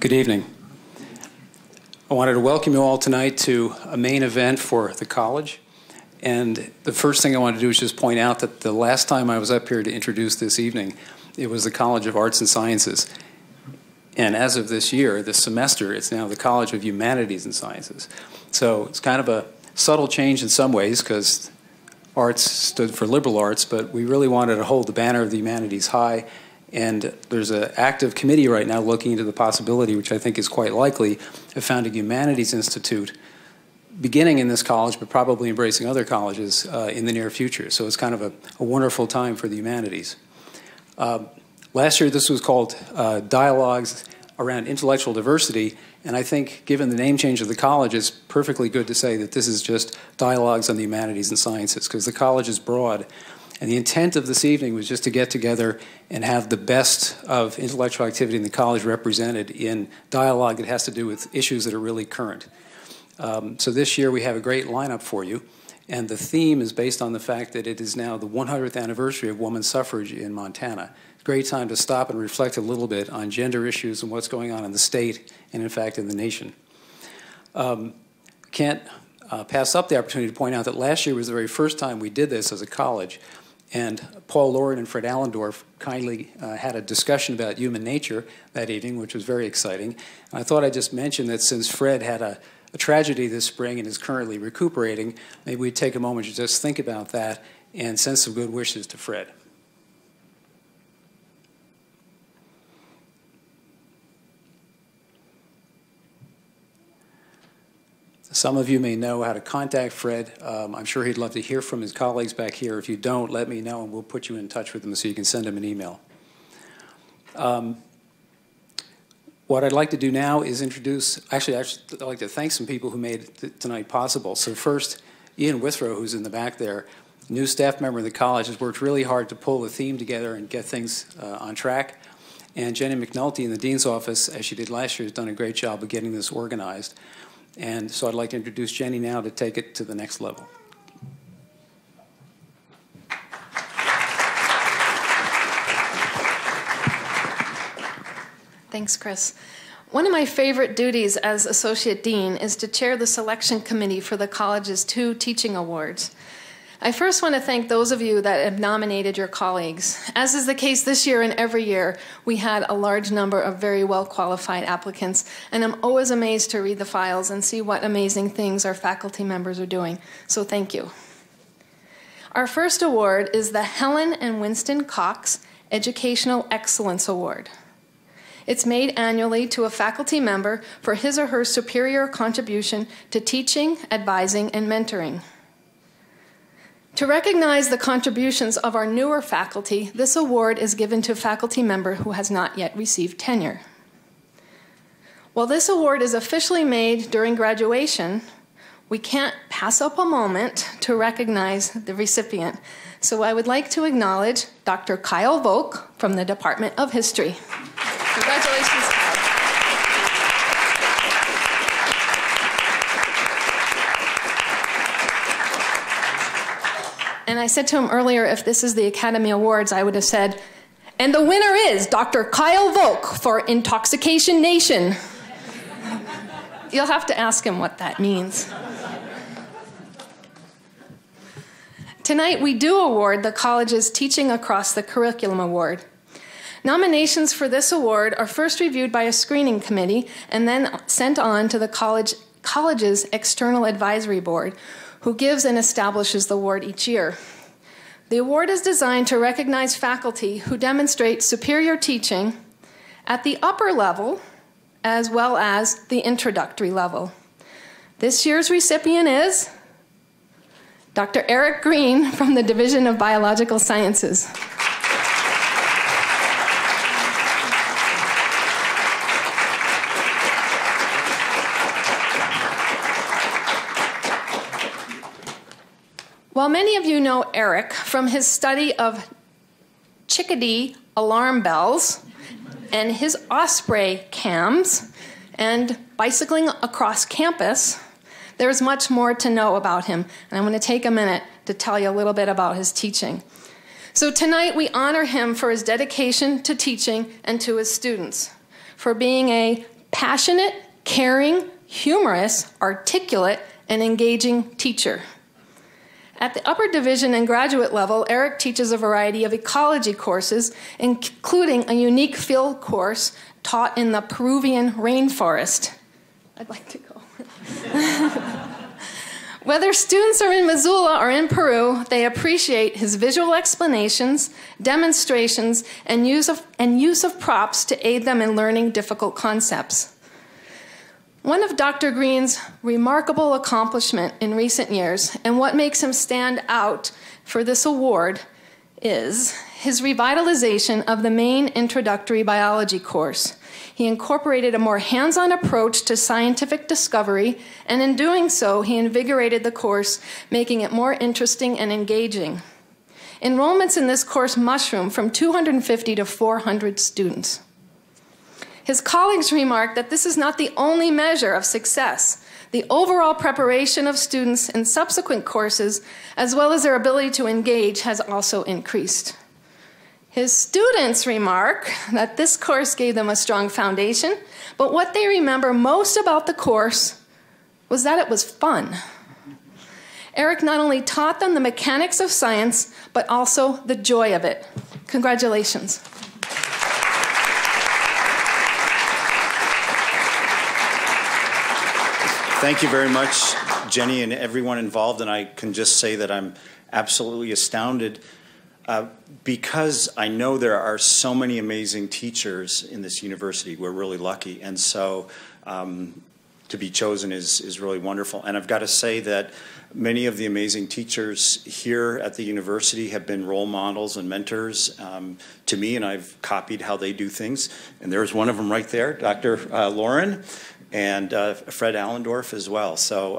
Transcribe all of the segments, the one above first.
Good evening. I wanted to welcome you all tonight to a main event for the college. And the first thing I want to do is just point out that the last time I was up here to introduce this evening, it was the College of Arts and Sciences. And as of this year, this semester, it's now the College of Humanities and Sciences. So it's kind of a subtle change in some ways because arts stood for liberal arts, but we really wanted to hold the banner of the humanities high. And there's an active committee right now looking into the possibility, which I think is quite likely, of founding a humanities institute beginning in this college, but probably embracing other colleges in the near future. So it's kind of a wonderful time for the humanities. Last year, this was called Dialogues Around Intellectual Diversity, and I think, given the name change of the college, it's perfectly good to say that this is just Dialogues on the Humanities and Sciences, because the college is broad. And the intent of this evening was just to get together and have the best of intellectual activity in the college represented in dialogue that has to do with issues that are really current. So this year we have a great lineup for you, and the theme is based on the fact that it is now the 100th anniversary of women's suffrage in Montana. It's a great time to stop and reflect a little bit on gender issues and what's going on in the state and, in fact, in the nation. Can't pass up the opportunity to point out that last year was the very first time we did this as a college. And Paul Lauren and Fred Allendorf kindly had a discussion about human nature that evening, which was very exciting. And I thought I'd just mention that since Fred had a tragedy this spring and is currently recuperating, maybe we'd take a moment to just think about that and send some good wishes to Fred. Some of you may know how to contact Fred. I'm sure he'd love to hear from his colleagues back here. If you don't, let me know and we'll put you in touch with him so you can send him an email. What I'd like to do now is introduce, actually I'd like to thank some people who made tonight possible. So first, Ian Withrow, who's in the back there, new staff member of the college, has worked really hard to pull the theme together and get things on track. And Jenny McNulty in the dean's office, as she did last year, has done a great job of getting this organized. And so I'd like to introduce Jenny now to take it to the next level. Thanks, Chris. One of my favorite duties as Associate Dean is to chair the selection committee for the college's 2 teaching awards. I first want to thank those of you that have nominated your colleagues. As is the case this year and every year, we had a large number of very well-qualified applicants, and I'm always amazed to read the files and see what amazing things our faculty members are doing. So thank you. Our first award is the Helen and Winston Cox Educational Excellence Award. It's made annually to a faculty member for his or her superior contribution to teaching, advising, and mentoring. To recognize the contributions of our newer faculty, this award is given to a faculty member who has not yet received tenure. While this award is officially made during graduation, we can't pass up a moment to recognize the recipient. So I would like to acknowledge Dr. Kyle Volk from the Department of History. Congratulations, Kyle. And I said to him earlier, if this is the Academy Awards, I would have said, and the winner is Dr. Kyle Volk for Intoxication Nation. You'll have to ask him what that means. Tonight, we do award the college's Teaching Across the Curriculum Award. Nominations for this award are first reviewed by a screening committee and then sent on to the college's External Advisory Board, who gives and establishes the award each year. The award is designed to recognize faculty who demonstrate superior teaching at the upper level as well as the introductory level. This year's recipient is Dr. Erick Greene from the Division of Biological Sciences. While many of you know Eric from his study of chickadee alarm bells and his osprey cams and bicycling across campus, there's much more to know about him, and I'm going to take a minute to tell you a little bit about his teaching. So tonight we honor him for his dedication to teaching and to his students, for being a passionate, caring, humorous, articulate, and engaging teacher. At the upper division and graduate level, Erick teaches a variety of ecology courses, including a unique field course taught in the Peruvian rainforest. I'd like to go. Whether students are in Missoula or in Peru, they appreciate his visual explanations, demonstrations, and use of props to aid them in learning difficult concepts. One of Dr. Greene's remarkable accomplishment in recent years, and what makes him stand out for this award, is his revitalization of the main introductory biology course. He incorporated a more hands-on approach to scientific discovery, and in doing so, he invigorated the course, making it more interesting and engaging. Enrollments in this course mushroomed from 250 to 400 students. His colleagues remarked that this is not the only measure of success. The overall preparation of students in subsequent courses, as well as their ability to engage, has also increased. His students remark that this course gave them a strong foundation, but what they remember most about the course was that it was fun. Erick not only taught them the mechanics of science, but also the joy of it. Congratulations. Thank you very much, Jenny, and everyone involved. And I can just say that I'm absolutely astounded because I know there are so many amazing teachers in this university. We're really lucky. And so to be chosen is really wonderful. And I've got to say that many of the amazing teachers here at the university have been role models and mentors to me, and I've copied how they do things. And there's one of them right there, Dr. Lauren. And Fred Allendorf as well. So,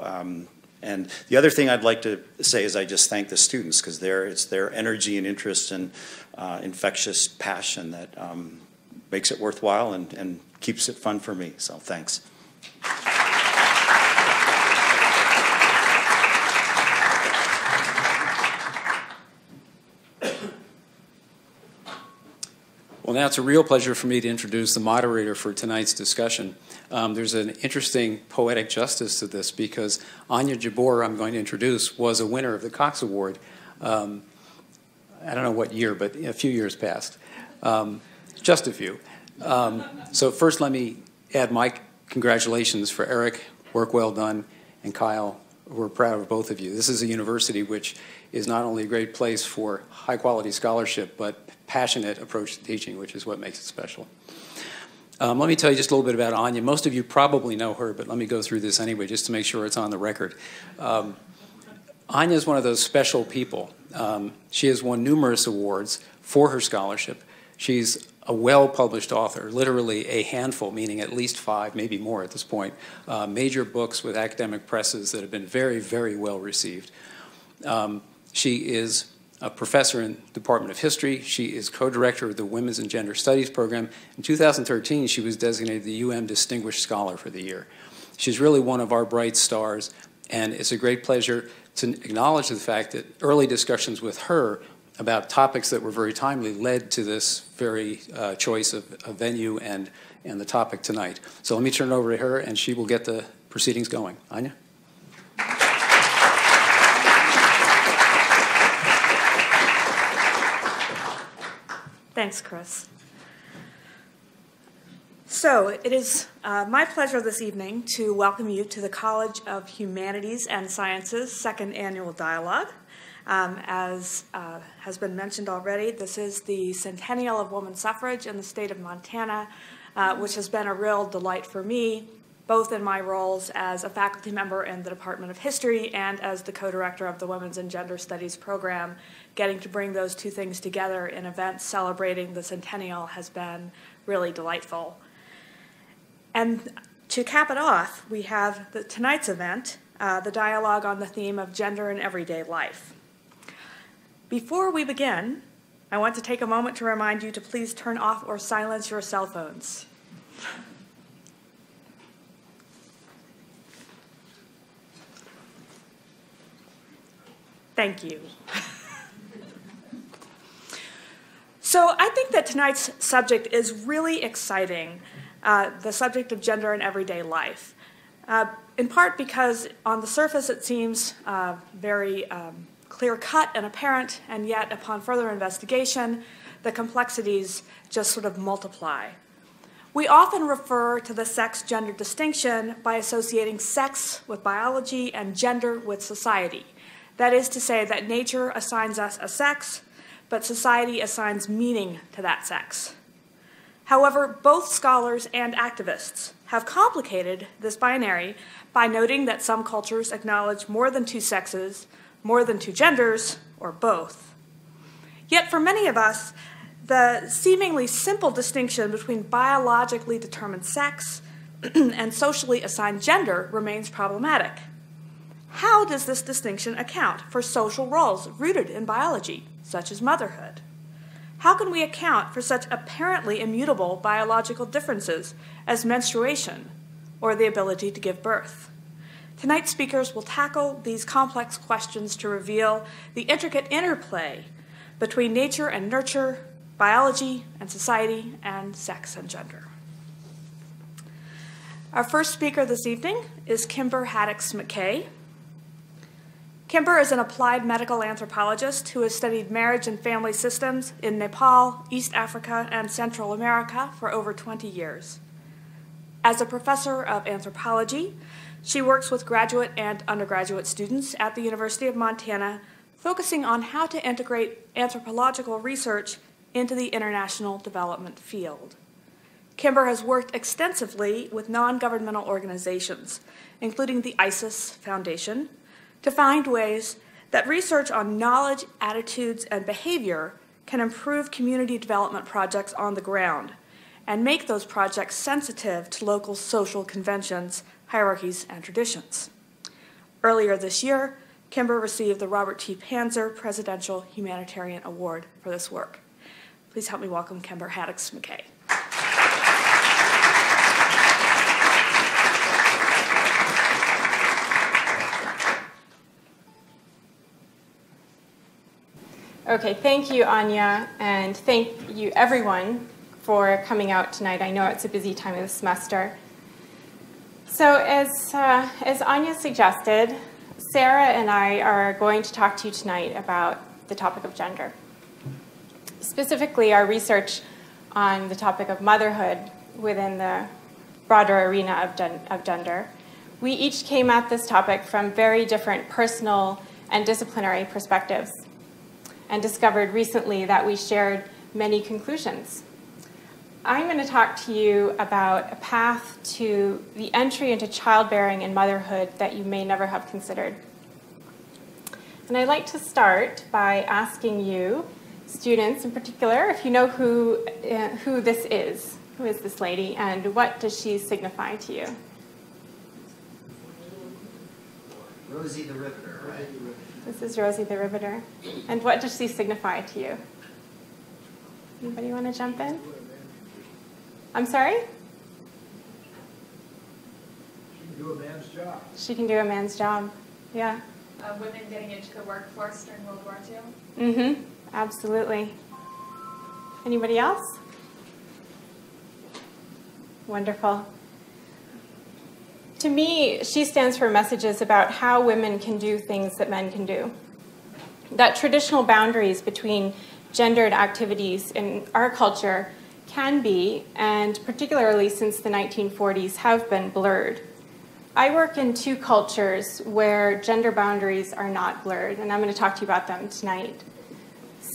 and the other thing I'd like to say is I just thank the students because it's their energy and interest and infectious passion that makes it worthwhile and keeps it fun for me. So thanks. Well, now it's a real pleasure for me to introduce the moderator for tonight's discussion. There's an interesting poetic justice to this because Anya Jabour, I'm going to introduce, was a winner of the Cox Award. I don't know what year, but a few years past. Just a few. So first let me add my congratulations for Erick, work well done, and Kyle, we're proud of both of you. This is a university which is not only a great place for high-quality scholarship, but passionate approach to teaching, which is what makes it special. Let me tell you just a little bit about Anya. Most of you probably know her, but let me go through this anyway just to make sure it's on the record. Anya is one of those special people. She has won numerous awards for her scholarship. She's a well-published author, literally a handful, meaning at least 5, maybe more at this point, major books with academic presses that have been very, very well received. She is a professor in the Department of History. She is co-director of the Women's and Gender Studies program. In 2013, she was designated the UM Distinguished Scholar for the year. She's really one of our bright stars, and it's a great pleasure to acknowledge the fact that early discussions with her about topics that were very timely led to this very choice of a venue and the topic tonight. So let me turn it over to her, and she will get the proceedings going. Anya? Thanks, Chris. So it is my pleasure this evening to welcome you to the College of Humanities and Sciences Second Annual Dialogue. As has been mentioned already, this is the centennial of women's suffrage in the state of Montana, which has been a real delight for me, both in my roles as a faculty member in the Department of History and as the co-director of the Women's and Gender Studies program. Getting to bring those two things together in events celebrating the centennial has been really delightful. And to cap it off, we have tonight's event, the dialogue on the theme of gender in everyday life. Before we begin, I want to take a moment to remind you to please turn off or silence your cell phones. Thank you. So I think that tonight's subject is really exciting the subject of gender in everyday life, in part because on the surface it seems very clear-cut and apparent, and yet upon further investigation, the complexities just sort of multiply. We often refer to the sex-gender distinction by associating sex with biology and gender with society. That is to say that nature assigns us a sex, but society assigns meaning to that sex. However, both scholars and activists have complicated this binary by noting that some cultures acknowledge more than two sexes, more than two genders, or both. Yet for many of us, the seemingly simple distinction between biologically determined sex and socially assigned gender remains problematic. How does this distinction account for social roles rooted in biology, such as motherhood? How can we account for such apparently immutable biological differences as menstruation or the ability to give birth? Tonight's speakers will tackle these complex questions to reveal the intricate interplay between nature and nurture, biology and society, and sex and gender. Our first speaker this evening is Kimber Haddix McKay. Kimber is an applied medical anthropologist who has studied marriage and family systems in Nepal, East Africa, and Central America for over 20 years. As a professor of anthropology, she works with graduate and undergraduate students at the University of Montana, focusing on how to integrate anthropological research into the international development field. Kimber has worked extensively with non-governmental organizations, including the ISIS Foundation, to find ways that research on knowledge, attitudes, and behavior can improve community development projects on the ground and make those projects sensitive to local social conventions, hierarchies, and traditions. Earlier this year, Kimber received the Robert T. Panzer Presidential Humanitarian Award for this work. Please help me welcome Kimber Haddix McKay. Okay, thank you, Anya, and thank you, everyone, for coming out tonight. I know it's a busy time of the semester. So as Anya suggested, Sara and I are going to talk to you tonight about the topic of gender. Specifically, our research on the topic of motherhood within the broader arena of gender. We each came at this topic from very different personal and disciplinary perspectives, and discovered recently that we shared many conclusions. I'm going to talk to you about a path to the entry into childbearing and motherhood that you may never have considered. And I'd like to start by asking you, students in particular, if you know who this is. Who is this lady, and what does she signify to you? Rosie the Riveter, right? This is Rosie the Riveter. And what does she signify to you? Anybody want to jump in? I'm sorry? She can do a man's job. She can do a man's job, yeah. Women getting into the workforce during World War II? Mm-hmm, absolutely. Anybody else? Wonderful. To me, she stands for messages about how women can do things that men can do. That traditional boundaries between gendered activities in our culture can be, and particularly since the 1940s, have been blurred. I work in two cultures where gender boundaries are not blurred, and I'm going to talk to you about them tonight.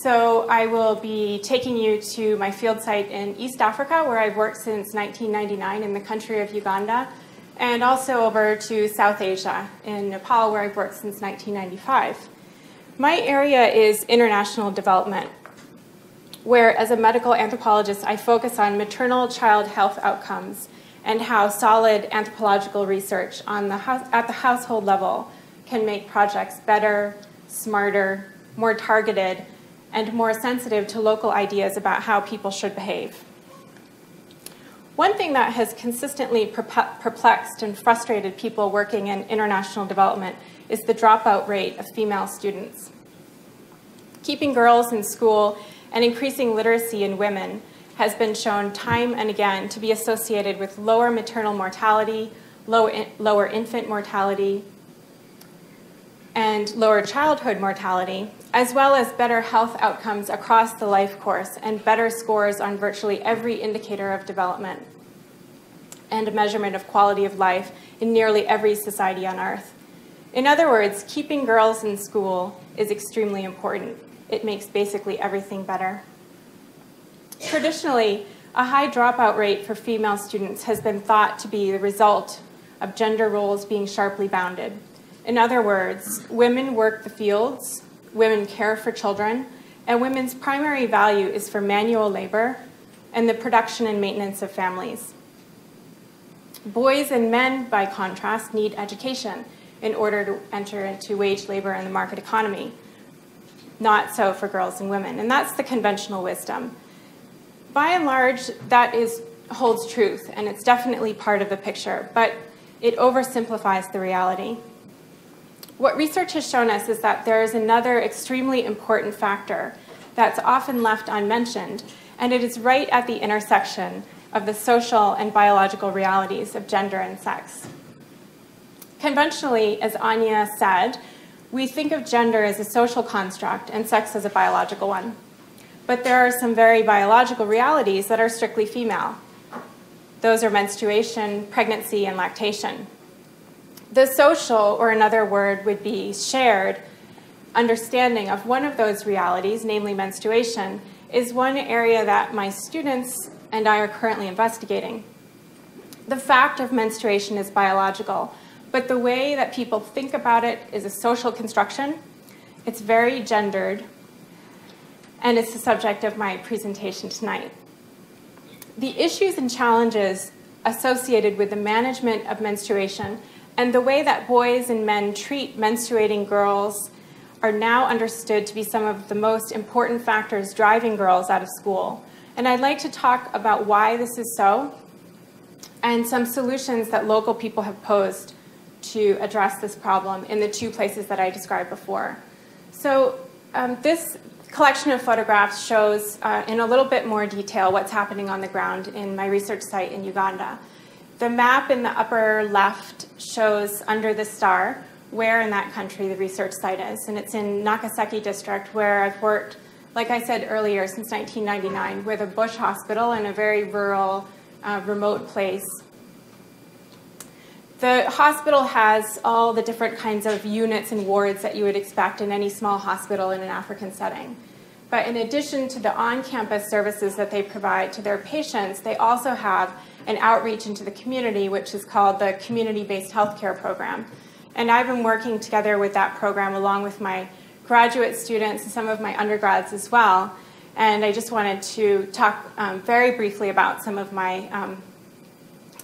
So I will be taking you to my field site in East Africa, where I've worked since 1999 in the country of Uganda, and also over to South Asia in Nepal, where I've worked since 1995. My area is international development, where as a medical anthropologist, I focus on maternal child health outcomes and how solid anthropological research on at the household level can make projects better, smarter, more targeted, and more sensitive to local ideas about how people should behave. One thing that has consistently perplexed and frustrated people working in international development is the dropout rate of female students. Keeping girls in school and increasing literacy in women has been shown time and again to be associated with lower maternal mortality, lower infant mortality, and lower childhood mortality, as well as better health outcomes across the life course and better scores on virtually every indicator of development and a measurement of quality of life in nearly every society on Earth. In other words, keeping girls in school is extremely important. It makes basically everything better. Traditionally, a high dropout rate for female students has been thought to be the result of gender roles being sharply bounded. In other words, women work the fields, women care for children, and women's primary value is for manual labor and the production and maintenance of families. Boys and men, by contrast, need education in order to enter into wage labor in the market economy. Not so for girls and women, and that's the conventional wisdom. By and large, that holds truth, and it's definitely part of the picture, but it oversimplifies the reality. What research has shown us is that there is another extremely important factor that's often left unmentioned, and it is right at the intersection of the social and biological realities of gender and sex. Conventionally, as Anya said, we think of gender as a social construct and sex as a biological one. But there are some very biological realities that are strictly female. Those are menstruation, pregnancy, and lactation. The social, or another word would be shared, understanding of one of those realities, namely menstruation, is one area that my students and I are currently investigating. The fact of menstruation is biological, but the way that people think about it is a social construction. It's very gendered, and it's the subject of my presentation tonight. The issues and challenges associated with the management of menstruation and the way that boys and men treat menstruating girls are now understood to be some of the most important factors driving girls out of school. And I'd like to talk about why this is so and some solutions that local people have posed to address this problem in the two places that I described before. So this collection of photographs shows in a little bit more detail what's happening on the ground in my research site in Uganda. The map in the upper left shows under the star where in that country the research site is, and it's in Nakaseki district where I've worked, like I said earlier, since 1999 with a bush hospital in a very rural, remote place. The hospital has all the different kinds of units and wards that you would expect in any small hospital in an African setting. But in addition to the on-campus services that they provide to their patients, they also have an outreach into the community, which is called the Community-Based Healthcare Program. And I've been working together with that program along with my graduate students and some of my undergrads as well. And I just wanted to talk very briefly about some of my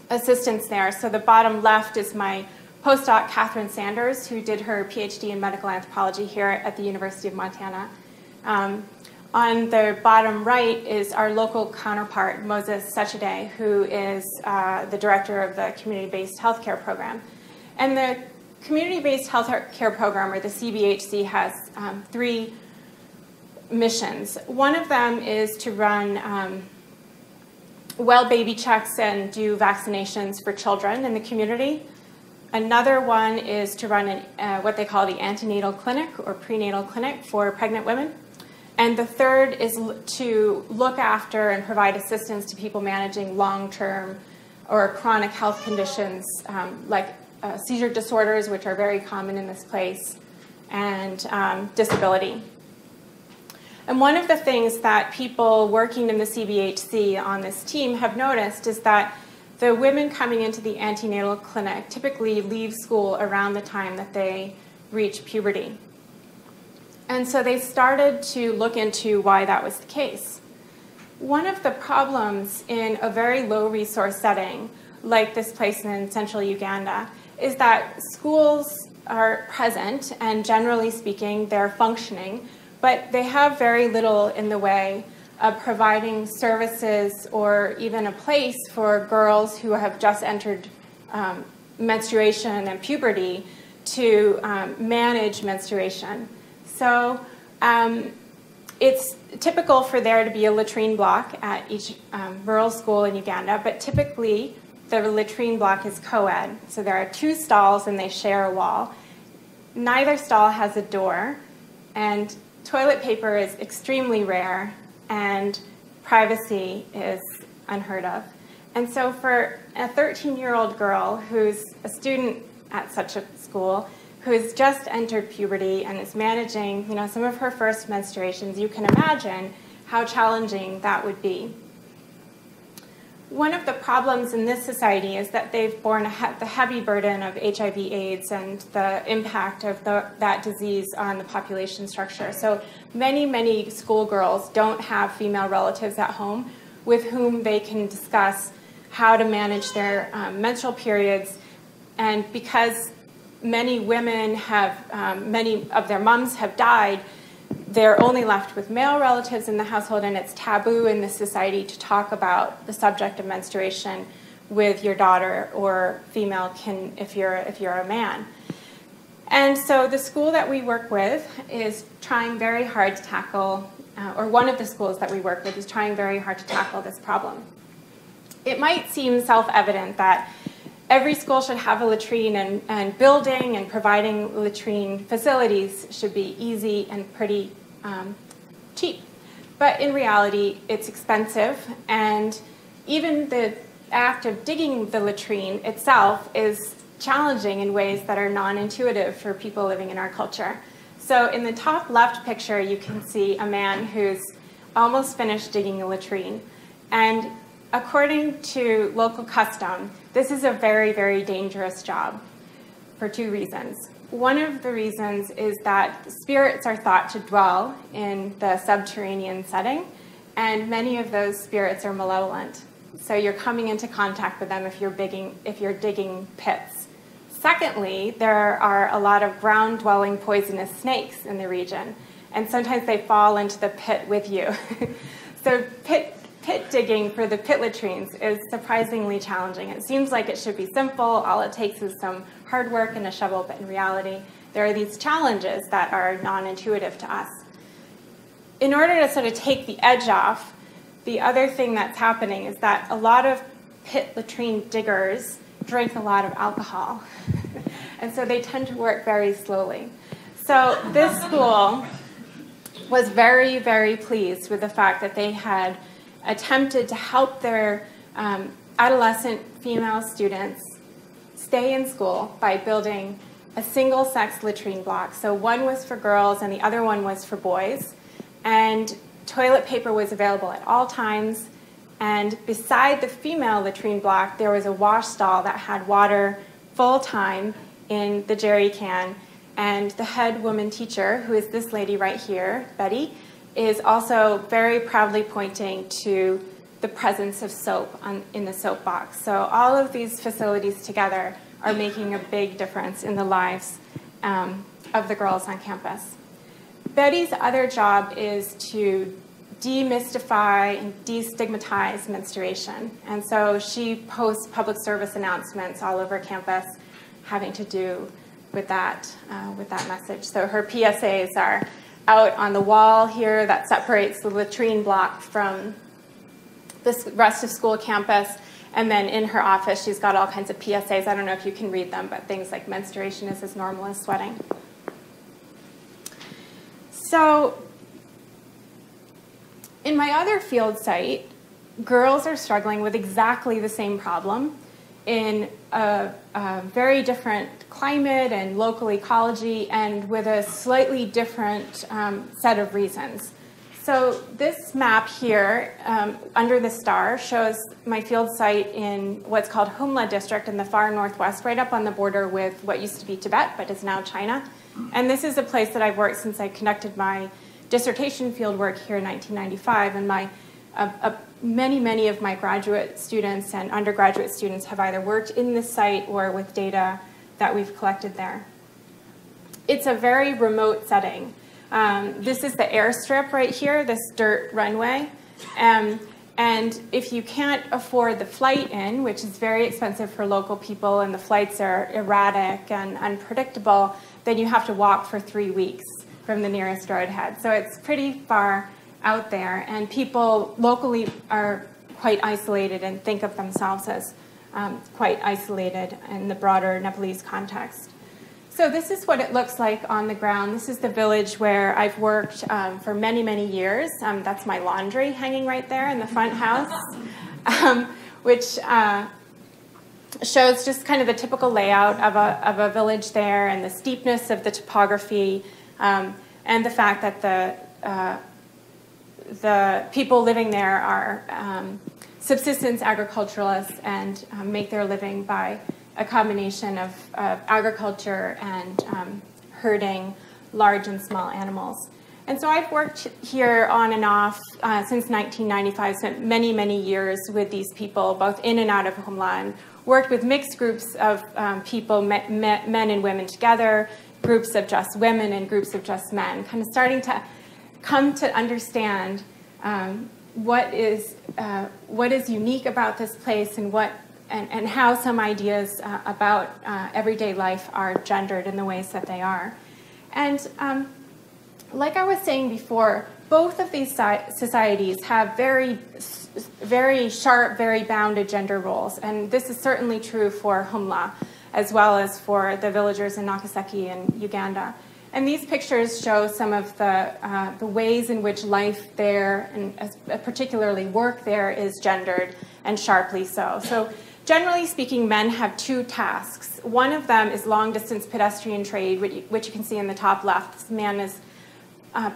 assistants there. So the bottom left is my postdoc, Catherine Sanders, who did her PhD in medical anthropology here at the University of Montana. On the bottom right is our local counterpart, Moses Sechide, who is the director of the Community-Based Healthcare Program. And the Community-Based Healthcare Program, or the CBHC, has three missions. One of them is to run well baby checks and do vaccinations for children in the community. Another one is to run what they call the antenatal clinic or prenatal clinic for pregnant women. And the third is to look after and provide assistance to people managing long-term or chronic health conditions like seizure disorders, which are very common in this place, and disability. And one of the things that people working in the CBHC on this team have noticed is that the women coming into the antenatal clinic typically leave school around the time that they reach puberty. And so they started to look into why that was the case. One of the problems in a very low resource setting, like this place in central Uganda, is that schools are present and generally speaking they're functioning, but they have very little in the way of providing services or even a place for girls who have just entered menstruation and puberty to manage menstruation. So it's typical for there to be a latrine block at each rural school in Uganda, but typically the latrine block is co-ed. So there are 2 stalls and they share a wall. Neither stall has a door, and toilet paper is extremely rare, and privacy is unheard of. And so for a 13-year-old girl who's a student at such a school, who's just entered puberty and is managing, some of her first menstruations, you can imagine how challenging that would be. One of the problems in this society is that they've borne the heavy burden of HIV/AIDS and the impact of that disease on the population structure. So many schoolgirls don't have female relatives at home with whom they can discuss how to manage their menstrual periods. And because many women many of their moms have died, they're only left with male relatives in the household, and it's taboo in this society to talk about the subject of menstruation with your daughter or female kin if you're a man. And so the school that we work with is trying very hard to tackle, or one of the schools that we work with is trying very hard to tackle this problem. It might seem self-evident that every school should have a latrine, and building and providing latrine facilities should be easy and pretty cheap. But in reality, it's expensive, and even the act of digging the latrine itself is challenging in ways that are non-intuitive for people living in our culture. So in the top left picture, you can see a man who's almost finished digging a latrine. And according to local custom, this is a very dangerous job for 2 reasons. One of the reasons is that spirits are thought to dwell in the subterranean setting, and many of those spirits are malevolent. So you're coming into contact with them if you're digging pits. Secondly, there are a lot of ground-dwelling poisonous snakes in the region, and sometimes they fall into the pit with you. So pit digging for the pit latrines is surprisingly challenging. It seems like it should be simple. All it takes is some hard work and a shovel, but in reality, there are these challenges that are non-intuitive to us. In order to sort of take the edge off, the other thing that's happening is that a lot of pit latrine diggers drink a lot of alcohol. And so they tend to work very slowly. So this school was very pleased with the fact that they had attempted to help their adolescent female students stay in school by building a single-sex latrine block. So one was for girls and the other one was for boys. And toilet paper was available at all times. And beside the female latrine block, there was a wash stall that had water full-time in the jerry can. And the head woman teacher, who is this lady right here, Betty, is also very proudly pointing to the presence of soap in the soap box. So all of these facilities together are making a big difference in the lives of the girls on campus. Betty's other job is to demystify and destigmatize menstruation. And so she posts public service announcements all over campus having to do with that message. So her PSAs are out on the wall here that separates the latrine block from the rest of school campus. And then in her office, she's got all kinds of PSAs. I don't know if you can read them, but things like menstruation is as normal as sweating. So in my other field site, girls are struggling with exactly the same problem in a very different climate and local ecology, and with a slightly different set of reasons. So this map here, under the star, shows my field site in what's called Humla district in the far northwest, right up on the border with what used to be Tibet, but is now China. And this is a place that I've worked since I conducted my dissertation field work here in 1995, and many of my graduate students and undergraduate students have either worked in this site or with data that we've collected there. It's a very remote setting. This is the airstrip right here, this dirt runway. And if you can't afford the flight in, which is very expensive for local people, and the flights are erratic and unpredictable, then you have to walk for 3 weeks from the nearest roadhead. So it's pretty far out there, and people locally are quite isolated and think of themselves as quite isolated in the broader Nepalese context. So this is what it looks like on the ground. This is the village where I've worked for many, many years. That's my laundry hanging right there in the front house, which shows just kind of the typical layout of a village there, and the steepness of the topography, and the fact that the people living there are subsistence agriculturalists and make their living by a combination of agriculture and herding large and small animals. And so I've worked here on and off since 1995, spent many, many years with these people, both in and out of Humla, and worked with mixed groups of people, men and women together, groups of just women and groups of just men, kind of starting to come to understand what is unique about this place, and how some ideas about everyday life are gendered in the ways that they are. And like I was saying before, both of these societies have very, very sharp, very bounded gender roles. And this is certainly true for Humla, as well as for the villagers in Nagasaki and Uganda. And these pictures show some of the ways in which life there, and particularly work there, is gendered, and sharply so. So generally speaking, men have two tasks. One of them is long-distance pedestrian trade, which you can see in the top left. This man is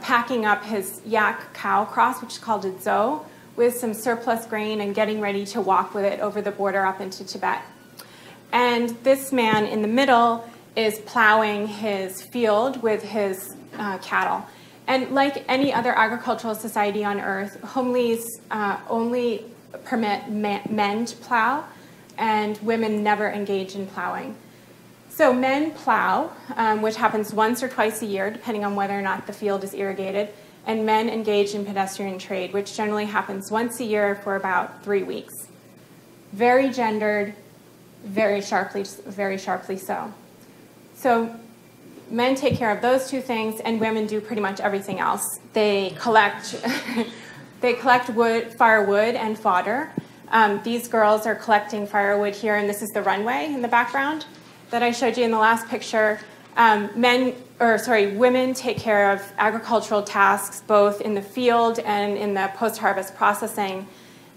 packing up his yak cow cross, which is called a zo, with some surplus grain and getting ready to walk with it over the border up into Tibet. And this man in the middle is plowing his field with his cattle. And like any other agricultural society on earth, Humlis only permit men to plow, and women never engage in plowing. So men plow, which happens once or twice a year, depending on whether or not the field is irrigated, and men engage in pedestrian trade, which generally happens once a year for about 3 weeks. Very gendered, very sharply so. So men take care of those two things, and women do pretty much everything else. They collect, firewood and fodder. These girls are collecting firewood here, and this is the runway in the background that I showed you in the last picture. Women take care of agricultural tasks, both in the field and in the post-harvest processing,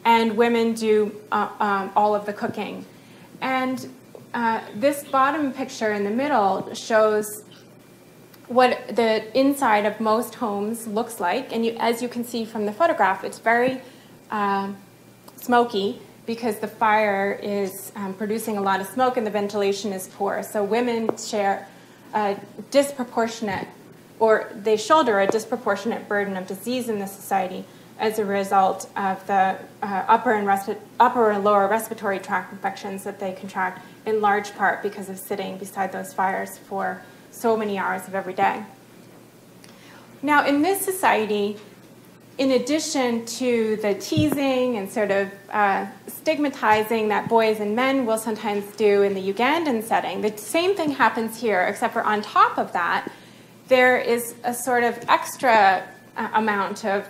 and women do all of the cooking. And this bottom picture in the middle shows what the inside of most homes looks like. And as you can see from the photograph, it's very smoky because the fire is producing a lot of smoke and the ventilation is poor. So women share a disproportionate, or they shoulder a disproportionate burden of disease in this society as a result of the upper and lower respiratory tract infections that they contract, in large part because of sitting beside those fires for so many hours of every day. Now, in this society, in addition to the teasing and sort of stigmatizing that boys and men will sometimes do in the Ugandan setting, the same thing happens here, except for on top of that, there is a sort of extra amount of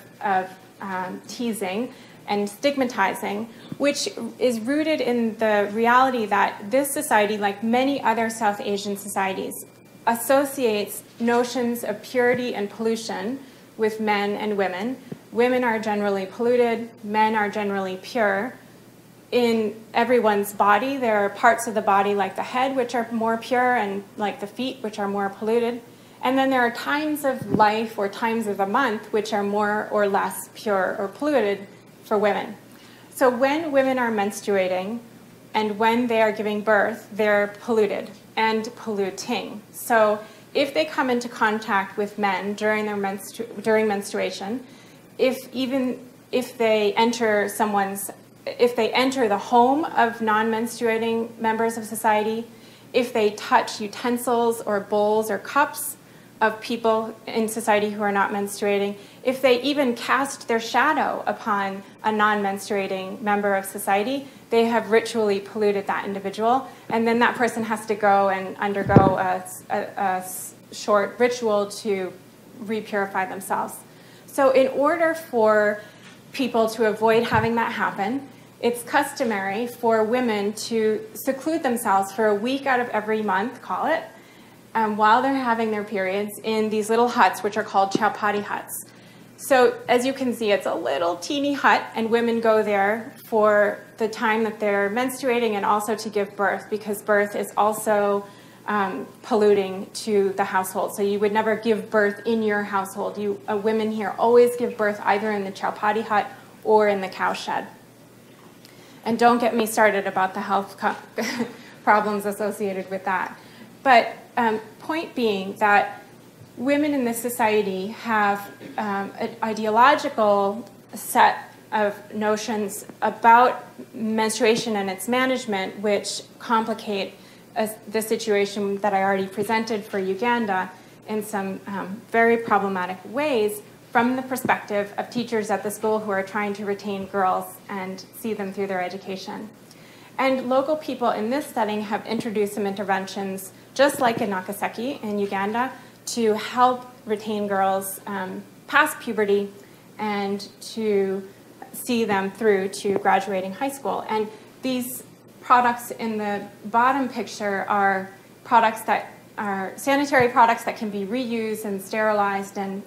teasing and stigmatizing, which is rooted in the reality that this society, like many other South Asian societies, associates notions of purity and pollution with men and women. Women are generally polluted, men are generally pure. In everyone's body, there are parts of the body like the head, which are more pure, and like the feet, which are more polluted. And then there are times of life or times of the month which are more or less pure or polluted for women. So when women are menstruating and when they are giving birth, they're polluted and polluting. So if they come into contact with men during menstruation, if they enter the home of non-menstruating members of society, if they touch utensils or bowls or cups of people in society who are not menstruating, if they even cast their shadow upon a non-menstruating member of society, they have ritually polluted that individual, and then that person has to go and undergo a short ritual to repurify themselves. So in order for people to avoid having that happen, it's customary for women to seclude themselves for a week out of every month, call it, while they're having their periods in these little huts, which are called chowpatty huts. So as you can see, it's a little teeny hut, and women go there for the time that they're menstruating and also to give birth, because birth is also polluting to the household. So you would never give birth in your household. Women here always give birth either in the chowpatty hut or in the cow shed. And don't get me started about the health problems associated with that. But point being that women in this society have an ideological set of notions about menstruation and its management, which complicate the situation that I already presented for Uganda in some very problematic ways from the perspective of teachers at the school who are trying to retain girls and see them through their education. And local people in this setting have introduced some interventions, just like in Nakaseki in Uganda, to help retain girls past puberty and to see them through to graduating high school. And these products in the bottom picture are products that are sanitary products that can be reused and sterilized and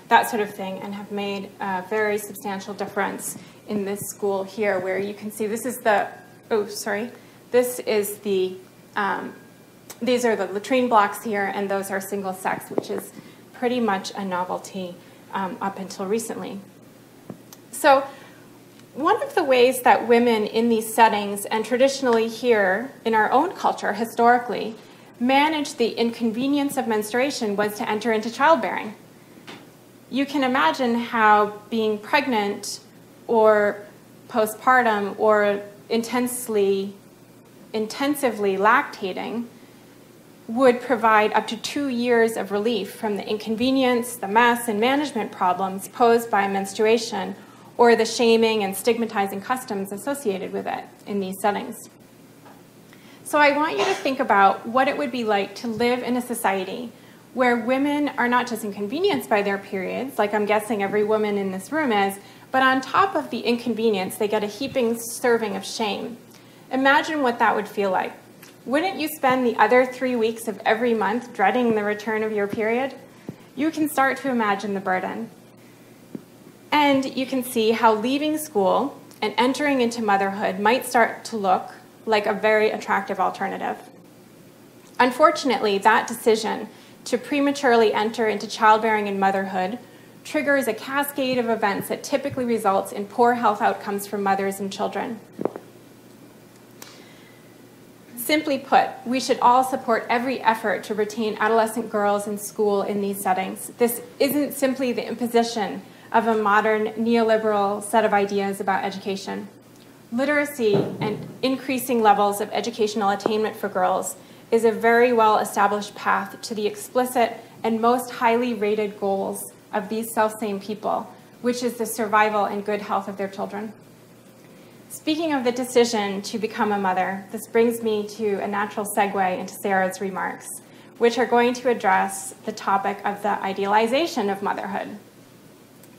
that sort of thing, and have made a very substantial difference in this school here, where you can see this is the, this is the, these are the latrine blocks here, and those are single sex, which is pretty much a novelty up until recently. So one of the ways that women in these settings, and traditionally here in our own culture historically, managed the inconvenience of menstruation was to enter into childbearing. You can imagine how being pregnant or postpartum or intensively lactating would provide up to 2 years of relief from the inconvenience, the mess, and management problems posed by menstruation, or the shaming and stigmatizing customs associated with it in these settings. So I want you to think about what it would be like to live in a society where women are not just inconvenienced by their periods, like I'm guessing every woman in this room is, but on top of the inconvenience, they get a heaping serving of shame. Imagine what that would feel like. Wouldn't you spend the other 3 weeks of every month dreading the return of your period? You can start to imagine the burden. And you can see how leaving school and entering into motherhood might start to look like a very attractive alternative. Unfortunately, that decision to prematurely enter into childbearing and motherhood triggers a cascade of events that typically results in poor health outcomes for mothers and children. Simply put, we should all support every effort to retain adolescent girls in school in these settings. This isn't simply the imposition of a modern neoliberal set of ideas about education. Literacy and increasing levels of educational attainment for girls is a very well-established path to the explicit and most highly rated goals of these self-same people, which is the survival and good health of their children. Speaking of the decision to become a mother, this brings me to a natural segue into Sara's remarks, which are going to address the topic of the idealization of motherhood.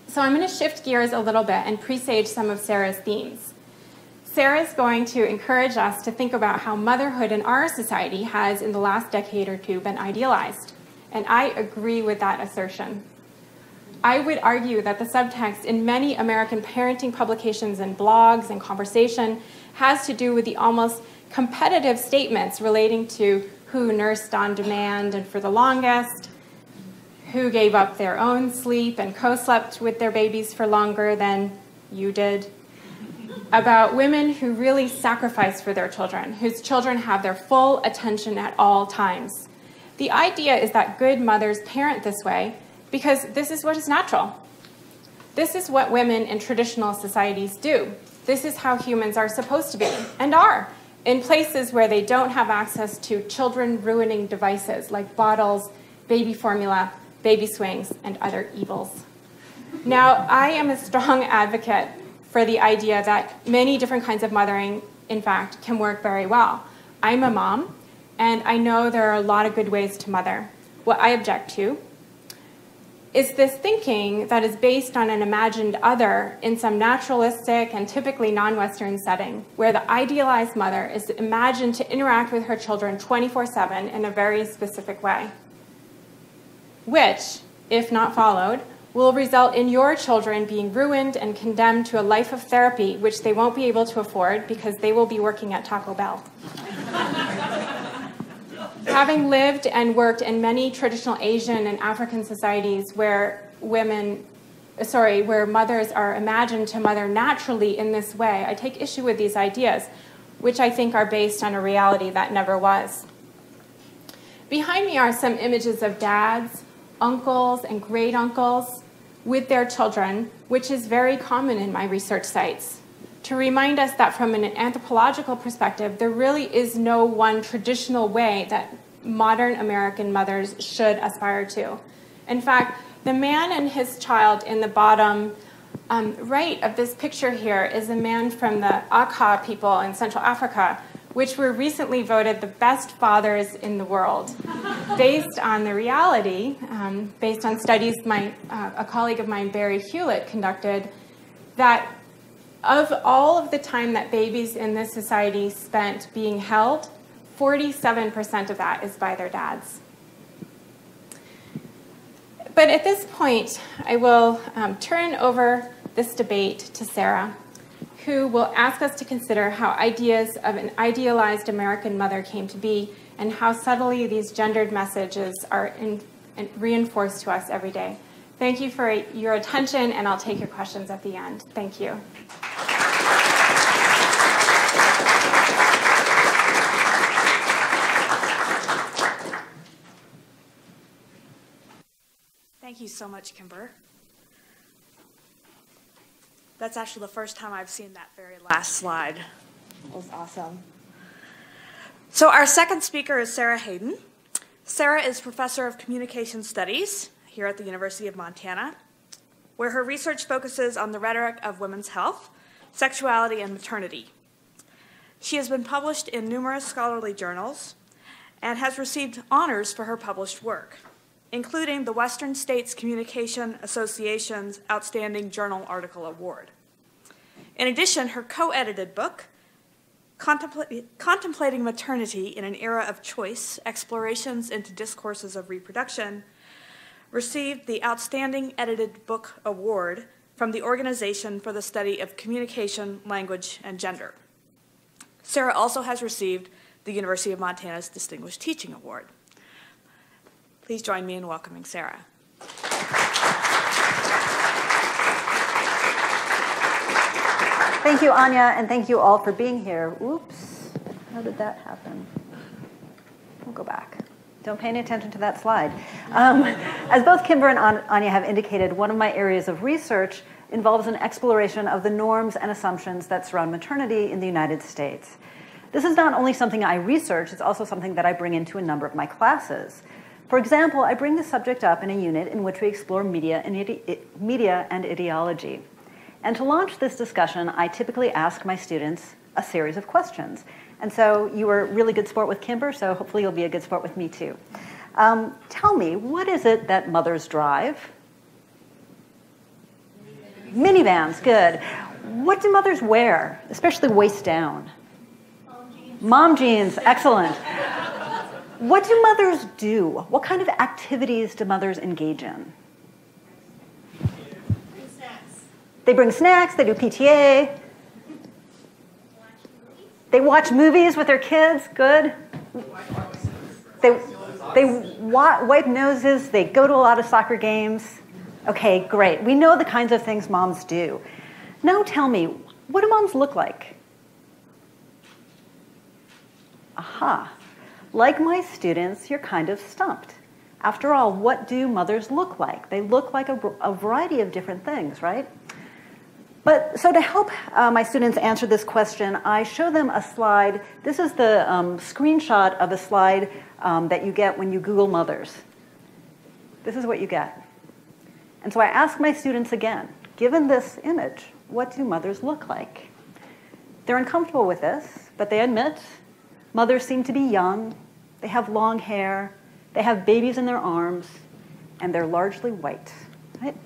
So I'm going to shift gears a little bit and presage some of Sara's themes. Sara's going to encourage us to think about how motherhood in our society has, in the last decade or two, been idealized. And I agree with that assertion. I would argue that the subtext in many American parenting publications and blogs and conversation has to do with the almost competitive statements relating to who nursed on demand and for the longest, who gave up their own sleep and co-slept with their babies for longer than you did, about women who really sacrifice for their children, whose children have their full attention at all times. The idea is that good mothers parent this way because this is what is natural. This is what women in traditional societies do. This is how humans are supposed to be, and are, in places where they don't have access to children-ruining devices like bottles, baby formula, baby swings, and other evils. Now, I am a strong advocate for the idea that many different kinds of mothering, in fact, can work very well. I'm a mom, and I know there are a lot of good ways to mother. What I object to is this thinking that is based on an imagined other in some naturalistic and typically non-Western setting, where the idealized mother is imagined to interact with her children 24/7 in a very specific way, which, if not followed, will result in your children being ruined and condemned to a life of therapy, which they won't be able to afford because they will be working at Taco Bell. Having lived and worked in many traditional Asian and African societies where mothers are imagined to mother naturally in this way, I take issue with these ideas, which I think are based on a reality that never was. Behind me are some images of dads, uncles, and great uncles with their children, which is very common in my research sites, to remind us that from an anthropological perspective, there really is no one traditional way that modern American mothers should aspire to. In fact, the man and his child in the bottom right of this picture here is a man from the Akha people in Central Africa, which were recently voted the best fathers in the world, based on the reality, based on studies a colleague of mine, Barry Hewlett, conducted, that of all of the time that babies in this society spent being held, 47% of that is by their dads. But at this point, I will turn over this debate to Sara, who will ask us to consider how ideas of an idealized American mother came to be and how subtly these gendered messages are reinforced to us every day. Thank you for your attention, and I'll take your questions at the end. Thank you. Thank you so much, Kimber. That's actually the first time I've seen that very last slide. It was awesome. So our second speaker is Sara Hayden. Sara is professor of communication studies here at the University of Montana, where her research focuses on the rhetoric of women's health, sexuality, and maternity. She has been published in numerous scholarly journals and has received honors for her published work, including the Western States Communication Association's Outstanding Journal Article Award. In addition, her co-edited book, Contemplating Maternity in an Era of Choice, Explorations into Discourses of Reproduction, received the Outstanding Edited Book Award from the Organization for the Study of Communication, Language, and Gender. Sara also has received the University of Montana's Distinguished Teaching Award. Please join me in welcoming Sara. Thank you, Anya, and thank you all for being here. Oops, how did that happen? We'll go back. Don't pay any attention to that slide. As both Kimber and Anya have indicated, one of my areas of research involves an exploration of the norms and assumptions that surround maternity in the United States. This is not only something I research, it's also something that I bring into a number of my classes. For example, I bring the subject up in a unit in which we explore media and ideology. And to launch this discussion, I typically ask my students a series of questions. And so you were a really good sport with Kimber, so hopefully you'll be a good sport with me too. Tell me, what is it that mothers drive? Minivans, good. What do mothers wear, especially waist down? Mom jeans, excellent. What do mothers do? What kind of activities do mothers engage in? They bring snacks, they do PTA. They watch movies with their kids, good. They wipe noses, they go to a lot of soccer games. Okay, great. We know the kinds of things moms do. Now tell me, what do moms look like? Aha. Like my students, you're kind of stumped. After all, what do mothers look like? They look like a variety of different things, right? But so to help my students answer this question, I show them a slide. This is the screenshot of a slide that you get when you Google mothers. This is what you get. And so I ask my students again, given this image, what do mothers look like? They're uncomfortable with this, but they admit mothers seem to be young, they have long hair, they have babies in their arms, and they're largely white. Right?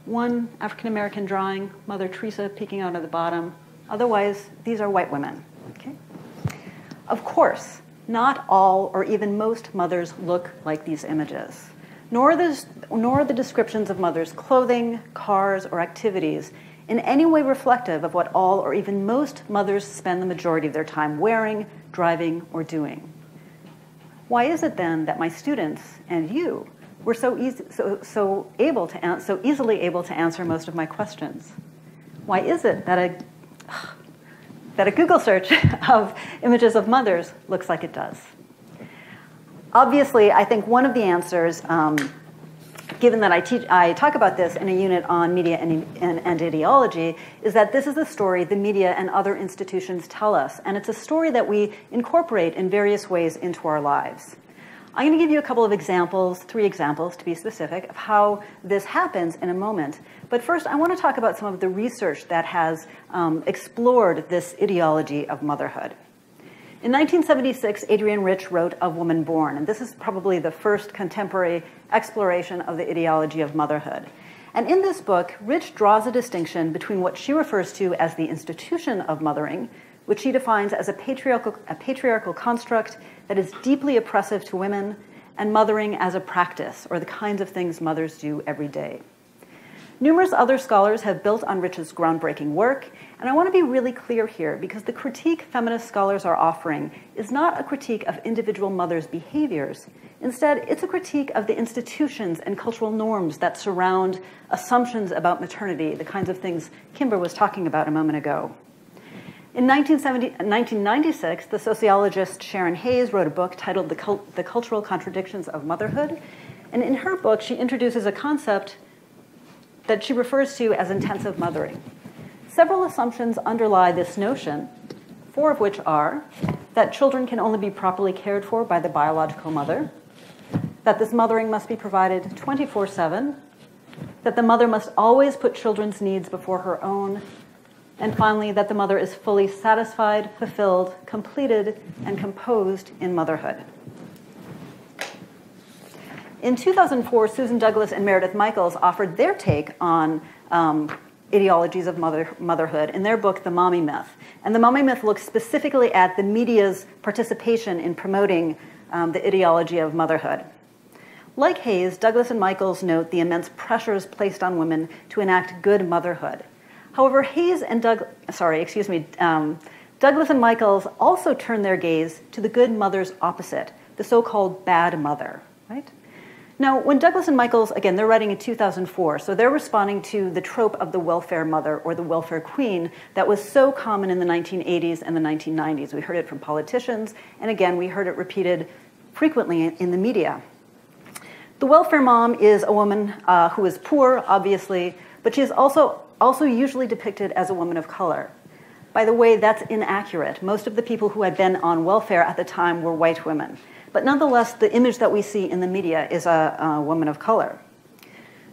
One African-American drawing, Mother Teresa peeking out of the bottom. Otherwise, these are white women. Okay? Of course, not all or even most mothers look like these images, nor are the descriptions of mothers' clothing, cars, or activities in any way reflective of what all or even most mothers spend the majority of their time wearing, driving, or doing. Why is it then that my students and you were so easily able to answer most of my questions? Why is it that a Google search of images of mothers looks like it does? Obviously, I think one of the answers, given that I talk about this in a unit on media and ideology, is that this is a story the media and other institutions tell us, and it's a story that we incorporate in various ways into our lives. I'm going to give you a couple of examples, 3 examples to be specific, of how this happens in a moment. But first, I want to talk about some of the research that has explored this ideology of motherhood. In 1976, Adrienne Rich wrote Of Woman Born, and this is probably the first contemporary exploration of the ideology of motherhood. And in this book, Rich draws a distinction between what she refers to as the institution of mothering, which she defines as a patriarchal construct that is deeply oppressive to women, and mothering as a practice, or the kinds of things mothers do every day. Numerous other scholars have built on Rich's groundbreaking work, and I want to be really clear here, because the critique feminist scholars are offering is not a critique of individual mothers' behaviors. Instead, it's a critique of the institutions and cultural norms that surround assumptions about maternity, the kinds of things Kimber was talking about a moment ago. In 1996, the sociologist Sharon Hayes wrote a book titled The Cultural Contradictions of Motherhood, and in her book, she introduces a concept that she refers to as intensive mothering. Several assumptions underlie this notion, 4 of which are that children can only be properly cared for by the biological mother, that this mothering must be provided 24/7, that the mother must always put children's needs before her own, and finally, that the mother is fully satisfied, fulfilled, completed, and composed in motherhood. In 2004, Susan Douglas and Meredith Michaels offered their take on ideologies of motherhood in their book, The Mommy Myth. And the mommy myth looks specifically at the media's participation in promoting the ideology of motherhood. Like Hayes, Douglas and Michaels note the immense pressures placed on women to enact good motherhood. However, Douglas and Michaels also turn their gaze to the good mother's opposite, the so-called bad mother, right? Now, when Douglas and Michaels, again, they're writing in 2004, so they're responding to the trope of the welfare mother or the welfare queen that was so common in the 1980s and the 1990s. We heard it from politicians, and again, we heard it repeated frequently in the media. The welfare mom is a woman who is poor, obviously, but she is also usually depicted as a woman of color. By the way, that's inaccurate. Most of the people who had been on welfare at the time were white women. But nonetheless, the image that we see in the media is a woman of color.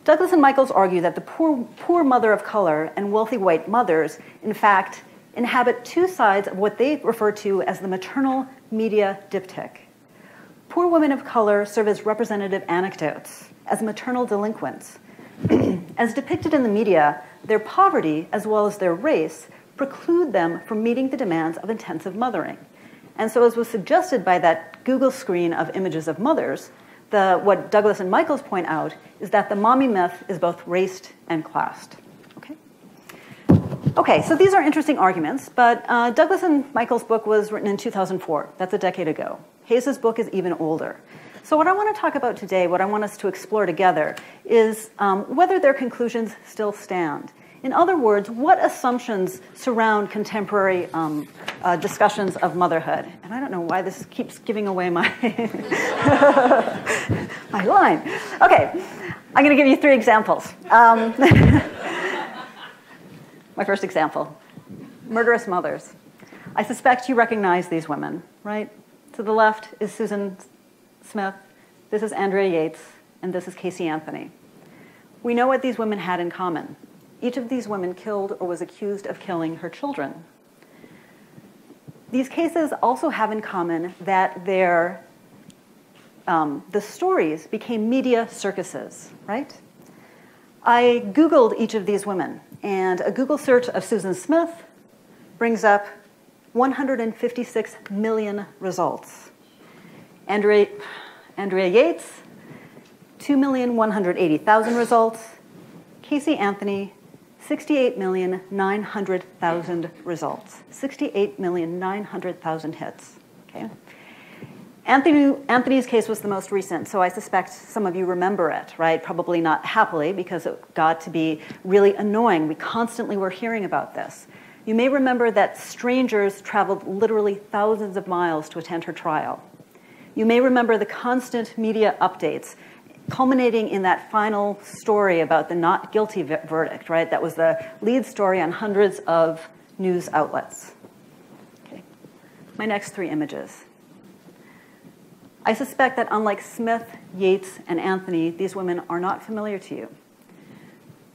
Douglas and Michaels argue that the poor mother of color and wealthy white mothers, in fact, inhabit 2 sides of what they refer to as the maternal media diptych. Poor women of color serve as representative anecdotes, as maternal delinquents. As depicted in the media, their poverty, as well as their race, preclude them from meeting the demands of intensive mothering. And so, as was suggested by that Google screen of images of mothers, what Douglas and Michaels point out is that the mommy myth is both raced and classed. Okay, so these are interesting arguments, but Douglas and Michaels' book was written in 2004. That's a decade ago. Hayes' book is even older. So what I want to talk about today, what I want us to explore together, is whether their conclusions still stand. In other words, what assumptions surround contemporary discussions of motherhood? And I don't know why this keeps giving away my, my line. Okay, I'm going to give you 3 examples. My first example, murderous mothers. I suspect you recognize these women, right? To the left is Susan Smith, this is Andrea Yates, and this is Casey Anthony. We know what these women had in common. Each of these women killed or was accused of killing her children. These cases also have in common that their the stories became media circuses, right? I Googled each of these women, and a Google search of Susan Smith brings up 156 million results. Andrea Yates, 2,180,000 results. Casey Anthony, 68,900,000 results. 68,900,000 hits. Okay. Anthony's case was the most recent, so I suspect some of you remember it, right? Probably not happily, because it got to be really annoying. We constantly were hearing about this. You may remember that strangers traveled literally thousands of miles to attend her trial. You may remember the constant media updates, culminating in that final story about the not guilty verdict, right? That was the lead story on hundreds of news outlets. Okay. My next three images. I suspect that unlike Smith, Yates, and Anthony, these women are not familiar to you.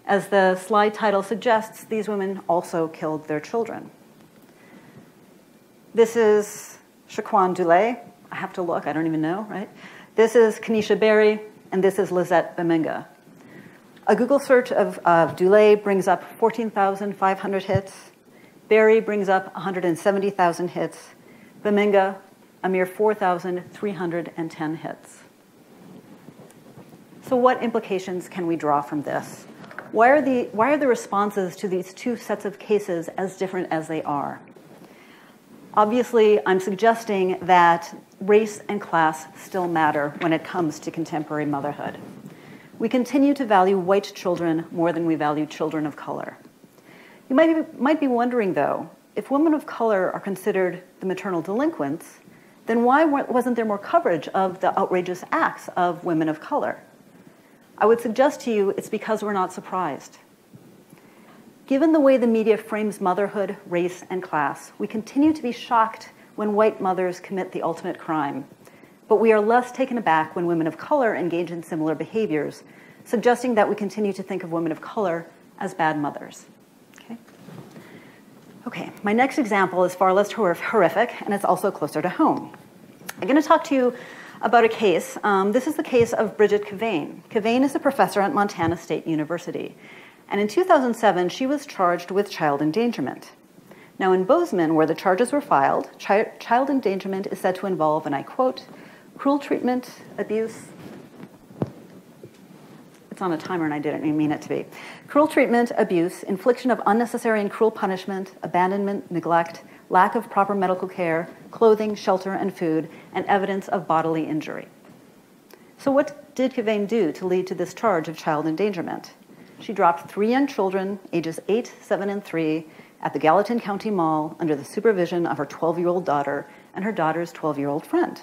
As the slide title suggests, these women also killed their children. This is Shaquan Dulé. I have to look, I don't even know, right? This is Kenesha Berry, and this is Lizette Baminga. A Google search of Dulé brings up 14,500 hits. Berry brings up 170,000 hits. Baminga, a mere 4,310 hits. So what implications can we draw from this? Why are the responses to these two sets of cases as different as they are? Obviously, I'm suggesting that race and class still matter when it comes to contemporary motherhood. We continue to value white children more than we value children of color. You might be wondering, though, if women of color are considered the maternal delinquents, then why wasn't there more coverage of the outrageous acts of women of color? I would suggest to you it's because we're not surprised. Given the way the media frames motherhood, race, and class, we continue to be shocked when white mothers commit the ultimate crime, but we are less taken aback when women of color engage in similar behaviors, suggesting that we continue to think of women of color as bad mothers. Okay, my next example is far less horrific, and it's also closer to home. I'm going to talk to you about a case. This is the case of Bridget Cavane. Cavane is a professor at Montana State University, and in 2007, she was charged with child endangerment. Now, in Bozeman, where the charges were filed, child endangerment is said to involve, and I quote, cruel treatment, abuse. It's on a timer and I didn't mean it to be. Cruel treatment, abuse, infliction of unnecessary and cruel punishment, abandonment, neglect, lack of proper medical care, clothing, shelter, and food, and evidence of bodily injury. So what did Cavane do to lead to this charge of child endangerment? She dropped 3 young children, ages 8, 7, and 3, at the Gallatin County Mall under the supervision of her 12-year-old daughter and her daughter's 12-year-old friend.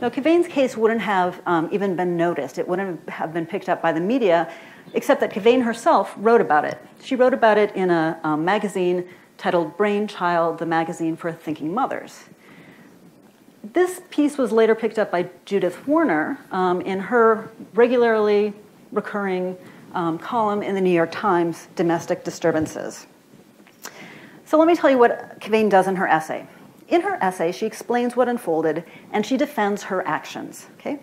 Now, Cavane's case wouldn't have even been noticed. It wouldn't have been picked up by the media, except that Cavane herself wrote about it. She wrote about it in a magazine titled Brainchild, the magazine for thinking mothers. This piece was later picked up by Judith Warner in her regularly recurring column in the New York Times, Domestic Disturbances. So let me tell you what Cavane does in her essay. In her essay, she explains what unfolded, and she defends her actions. Okay?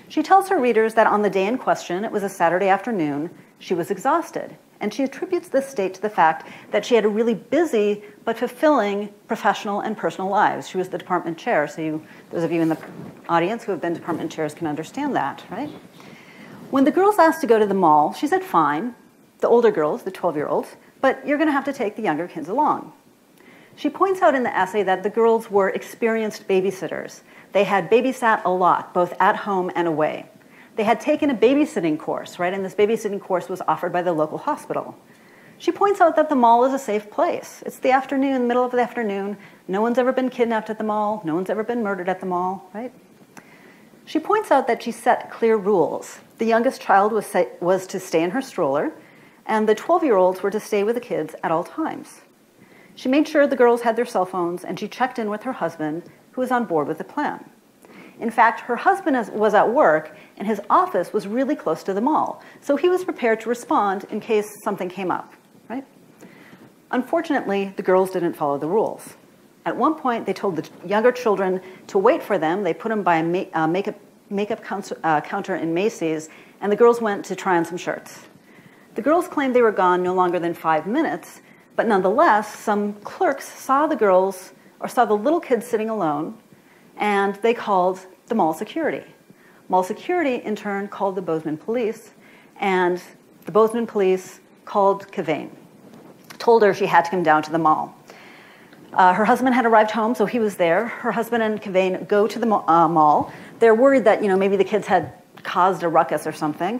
She tells her readers that on the day in question, it was a Saturday afternoon, she was exhausted. And she attributes this state to the fact that she had a really busy but fulfilling professional and personal lives. She was the department chair, so those of you in the audience who have been department chairs can understand that, right? When the girls asked to go to the mall, she said, fine, the older girls, the 12-year-olds, but you're going to have to take the younger kids along. She points out in the essay that the girls were experienced babysitters. They had babysat a lot, both at home and away. They had taken a babysitting course, right? And this babysitting course was offered by the local hospital. She points out that the mall is a safe place. It's the afternoon, middle of the afternoon. No one's ever been kidnapped at the mall. No one's ever been murdered at the mall, right? She points out that she set clear rules. The youngest child was to stay in her stroller, and the 12-year-olds were to stay with the kids at all times. She made sure the girls had their cell phones, and she checked in with her husband, who was on board with the plan. In fact, her husband was at work, and his office was really close to the mall, so he was prepared to respond in case something came up, right? Unfortunately, the girls didn't follow the rules. At one point, they told the younger children to wait for them. They put them by a makeup counter in Macy's, and the girls went to try on some shirts. The girls claimed they were gone no longer than 5 minutes, but nonetheless, some clerks saw the girls, or saw the little kids sitting alone, and they called the mall security. Mall security, in turn, called the Bozeman police, and the Bozeman police called Kavain, told her she had to come down to the mall. Her husband had arrived home, so he was there. Her husband and Kavain go to the mall. They're worried that, maybe the kids had caused a ruckus or something.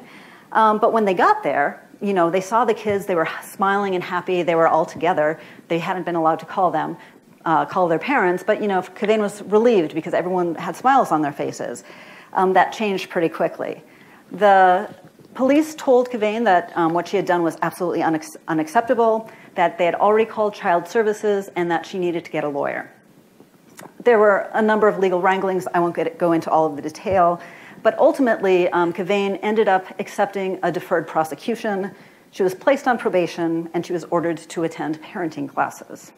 But when they got there, they saw the kids. They were smiling and happy. They were all together. They hadn't been allowed to call them, call their parents. But, Kavain was relieved because everyone had smiles on their faces. That changed pretty quickly. The police told Kavain that what she had done was absolutely unacceptable, that they had already called child services, and that she needed to get a lawyer. There were a number of legal wranglings. I won't go into all of the detail. But ultimately, Kavain ended up accepting a deferred prosecution. She was placed on probation, and she was ordered to attend parenting classes.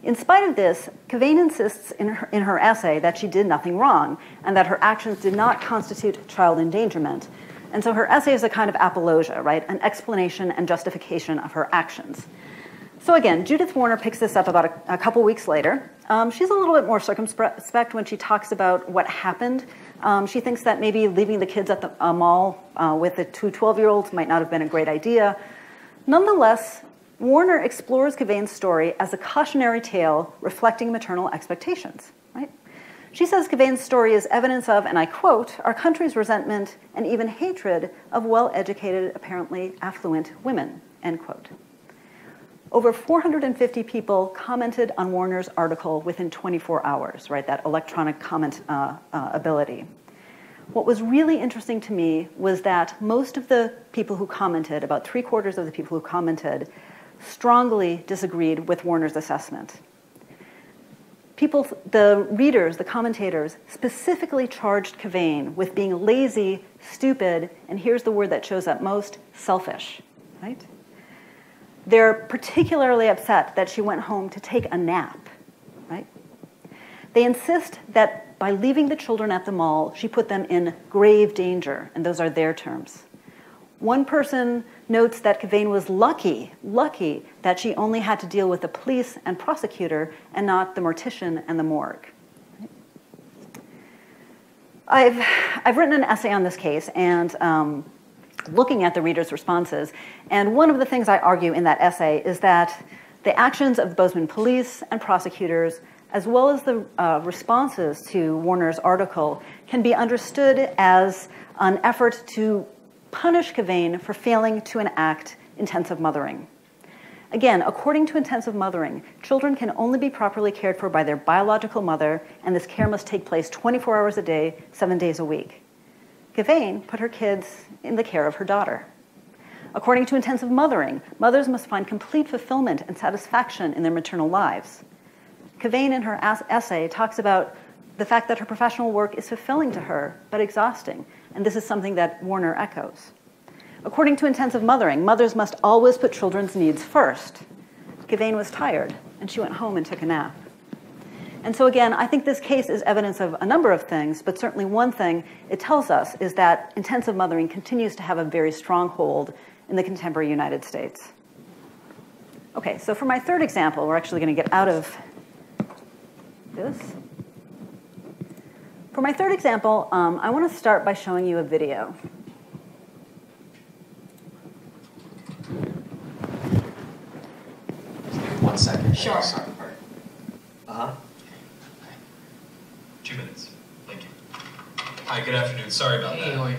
In spite of this, Kavain insists in her essay that she did nothing wrong and that her actions did not constitute child endangerment. And so her essay is a kind of apologia, right? An explanation and justification of her actions. So again, Judith Warner picks this up about a couple weeks later. She's a little bit more circumspect when she talks about what happened. She thinks that maybe leaving the kids at the mall with the two 12-year-olds might not have been a great idea. Nonetheless, Warner explores Kavain's story as a cautionary tale reflecting maternal expectations, right? She says Kavain's story is evidence of, and I quote, our country's resentment and even hatred of well-educated, apparently affluent women, end quote. Over 450 people commented on Warner's article within 24 hours, right, that electronic comment ability. What was really interesting to me was that most of the people who commented, about 3/4 of the people who commented, strongly disagreed with Warner's assessment. The readers, the commentators, specifically charged Kavain with being lazy, stupid, and here's the word that shows up most, selfish, right? They're particularly upset that she went home to take a nap, right? They insist that by leaving the children at the mall, she put them in grave danger, and those are their terms. One person notes that Kavain was lucky that she only had to deal with the police and prosecutor and not the mortician and the morgue. I've written an essay on this case and looking at the readers' responses, and one of the things I argue in that essay is that the actions of the Bozeman police and prosecutors, as well as the responses to Warner's article, can be understood as an effort to punish Kavain for failing to enact intensive mothering. Again, according to intensive mothering, children can only be properly cared for by their biological mother, and this care must take place 24 hours a day, 7 days a week. Kavain put her kids in the care of her daughter. According to intensive mothering, mothers must find complete fulfillment and satisfaction in their maternal lives. Kavain, in her essay, talks about the fact that her professional work is fulfilling to her, but exhausting, and this is something that Warner echoes. According to intensive mothering, mothers must always put children's needs first. Kavain was tired, and she went home and took a nap. And so again, I think this case is evidence of a number of things, but certainly one thing it tells us is that intensive mothering continues to have a very strong hold in the contemporary United States. Okay, so for my third example, we're actually going to get out of this. For my third example, I want to start by showing you a video. One second. Sure. Sorry. Uh-huh. 2 minutes. Thank you. Hi, good afternoon. Sorry about that. How are you?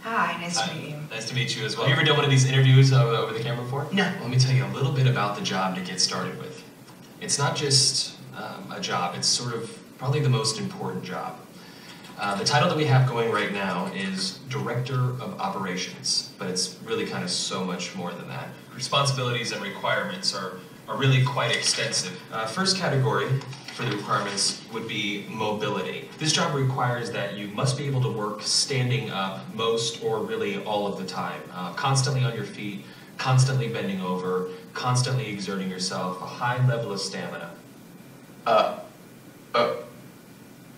Hi, nice to meet you. Nice to meet you as well. Have you ever done one of these interviews over the camera before? No. Let me tell you a little bit about the job to get started with. It's not just a job, it's sort of probably the most important job. The title that we have going right now is Director of Operations, but it's really kind of so much more than that. Responsibilities and requirements are really quite extensive. First category for the requirements would be mobility. This job requires that you must be able to work standing up most or really all of the time, constantly on your feet, constantly bending over, constantly exerting yourself, a high level of stamina.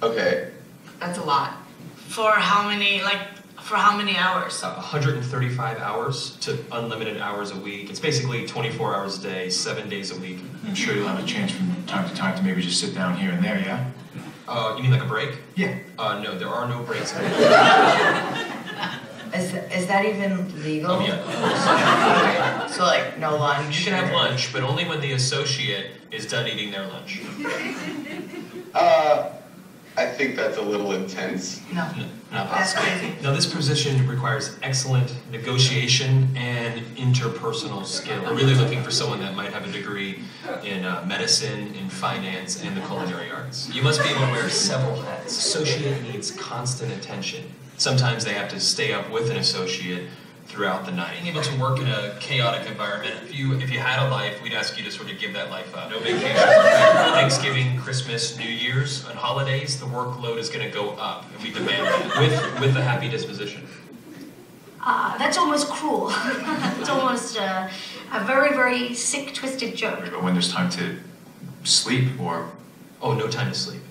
Okay. That's a lot. For how many hours? 135 hours to unlimited hours a week. It's basically 24 hours a day, 7 days a week. I'm sure you'll have a chance from time to time to maybe just sit down here and there, yeah? You mean like a break? Yeah. No, there are no breaks. Is that even legal? Oh, yeah. So like no lunch? You can have lunch, but only when the associate is done eating their lunch. I think that's a little intense. No. That's crazy. Now, this position requires excellent negotiation and interpersonal skill. We're really looking for someone that might have a degree in medicine, in finance, and the culinary arts. You must be able to wear several hats. Associate needs constant attention. Sometimes they have to stay up with an associate throughout the night. Being able to work in a chaotic environment, if you had a life, we'd ask you to sort of give that life up. No vacation. Thanksgiving, Christmas, New Year's, and holidays, the workload is going to go up, and we demand that with a happy disposition. That's almost cruel. It's almost a very, very sick, twisted joke. But when there's time to sleep or... Oh, no time to sleep.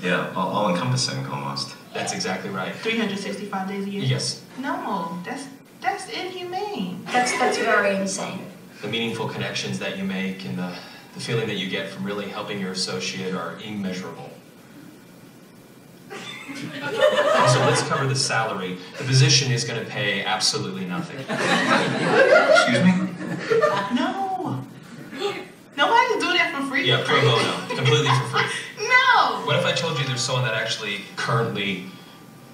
Yeah, all-encompassing almost. That's exactly right. 365 days a year? Yes. No, that's inhumane. That's very insane. The meaningful connections that you make and the feeling that you get from really helping your associate are immeasurable. So let's cover the salary. The position is going to pay absolutely nothing. Excuse me? No. Nobody can do that for free. Yeah, pro bono. Completely for free. No! What if I told you there's someone that actually currently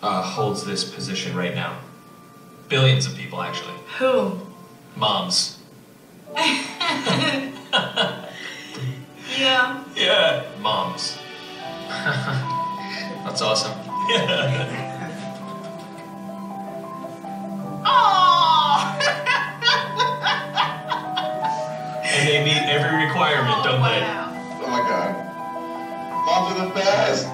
holds this position right now? Billions of people, actually. Who? Moms. Yeah. Yeah, moms. That's awesome. Oh! And they meet every requirement, don't they? Oh my god. Moms are the best!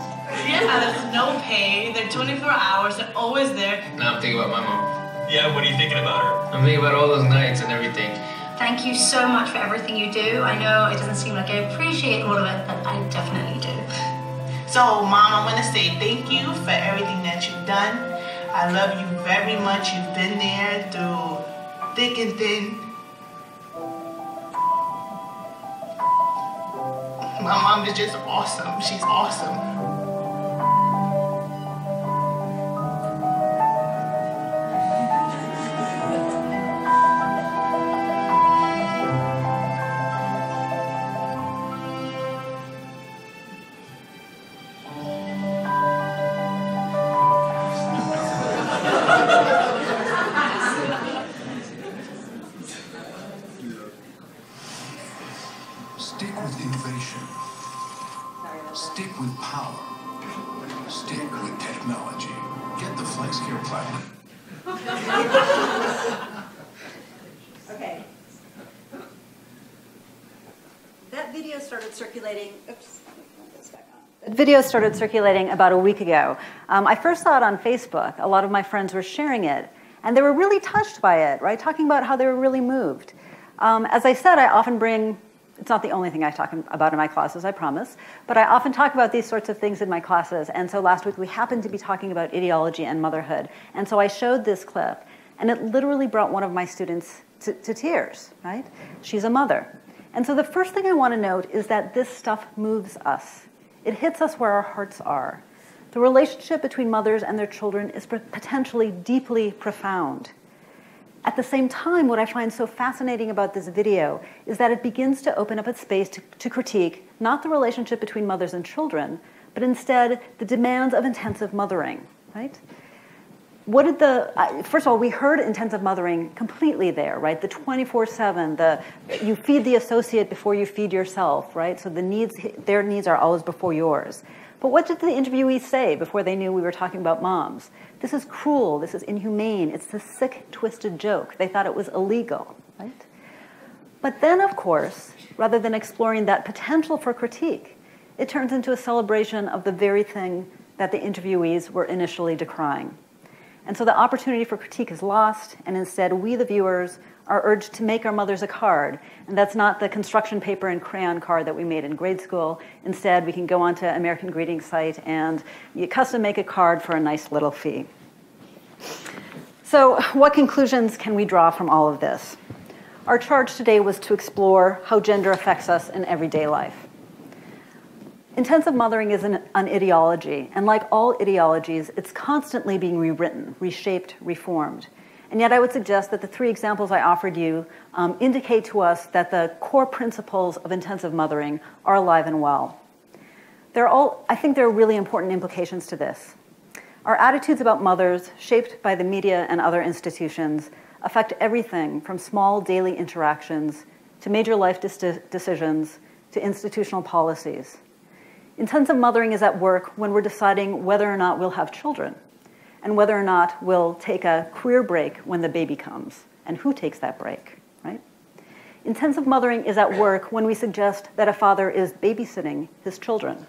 Yeah, there's no pay, they're 24 hours, they're always there. Now I'm thinking about my mom. Yeah, what are you thinking about her? I'm thinking about all those nights and everything. Thank you so much for everything you do. I know it doesn't seem like I appreciate all of it, but I definitely do. So, Mom, I want to say thank you for everything that you've done. I love you very much. You've been there through thick and thin. My mom is just awesome. She's awesome. Stick with innovation. Stick with power. Stick with technology. Get the FlexCare Platinum. Okay. That video started circulating. Oops. That video started circulating about a week ago. I first saw it on Facebook. A lot of my friends were sharing it, and they were really touched by it, right? Talking about how they were really moved. As I said, I often bring. It's not the only thing I talk about in my classes, I promise, but I often talk about these sorts of things in my classes, and so last week we happened to be talking about ideology and motherhood, and so I showed this clip, and it literally brought one of my students to tears, right? She's a mother. And so the first thing I want to note is that this stuff moves us. It hits us where our hearts are. The relationship between mothers and their children is potentially deeply profound. At the same time, what I find so fascinating about this video is that it begins to open up a space to critique not the relationship between mothers and children, but instead the demands of intensive mothering, right? What did first of all, we heard intensive mothering completely there, right? The 24/7, you feed the associate before you feed yourself, right? So their needs are always before yours. But what did the interviewees say before they knew we were talking about moms? This is cruel, this is inhumane, it's this sick, twisted joke. They thought it was illegal, right? But then, of course, rather than exploring that potential for critique, it turns into a celebration of the very thing that the interviewees were initially decrying. And so the opportunity for critique is lost, and instead we, the viewers, are urged to make our mothers a card. And that's not the construction paper and crayon card that we made in grade school. Instead, we can go onto American Greetings site and you custom make a card for a nice little fee. So what conclusions can we draw from all of this? Our charge today was to explore how gender affects us in everyday life. Intensive mothering is an ideology, and like all ideologies, it's constantly being rewritten, reshaped, reformed. And yet I would suggest that the 3 examples I offered you indicate to us that the core principles of intensive mothering are alive and well. I think there are really important implications to this. Our attitudes about mothers, shaped by the media and other institutions, affect everything from small daily interactions to major life decisions to institutional policies. Intensive mothering is at work when we're deciding whether or not we'll have children, and whether or not we'll take a career break when the baby comes, and who takes that break, right? Intensive mothering is at work when we suggest that a father is babysitting his children.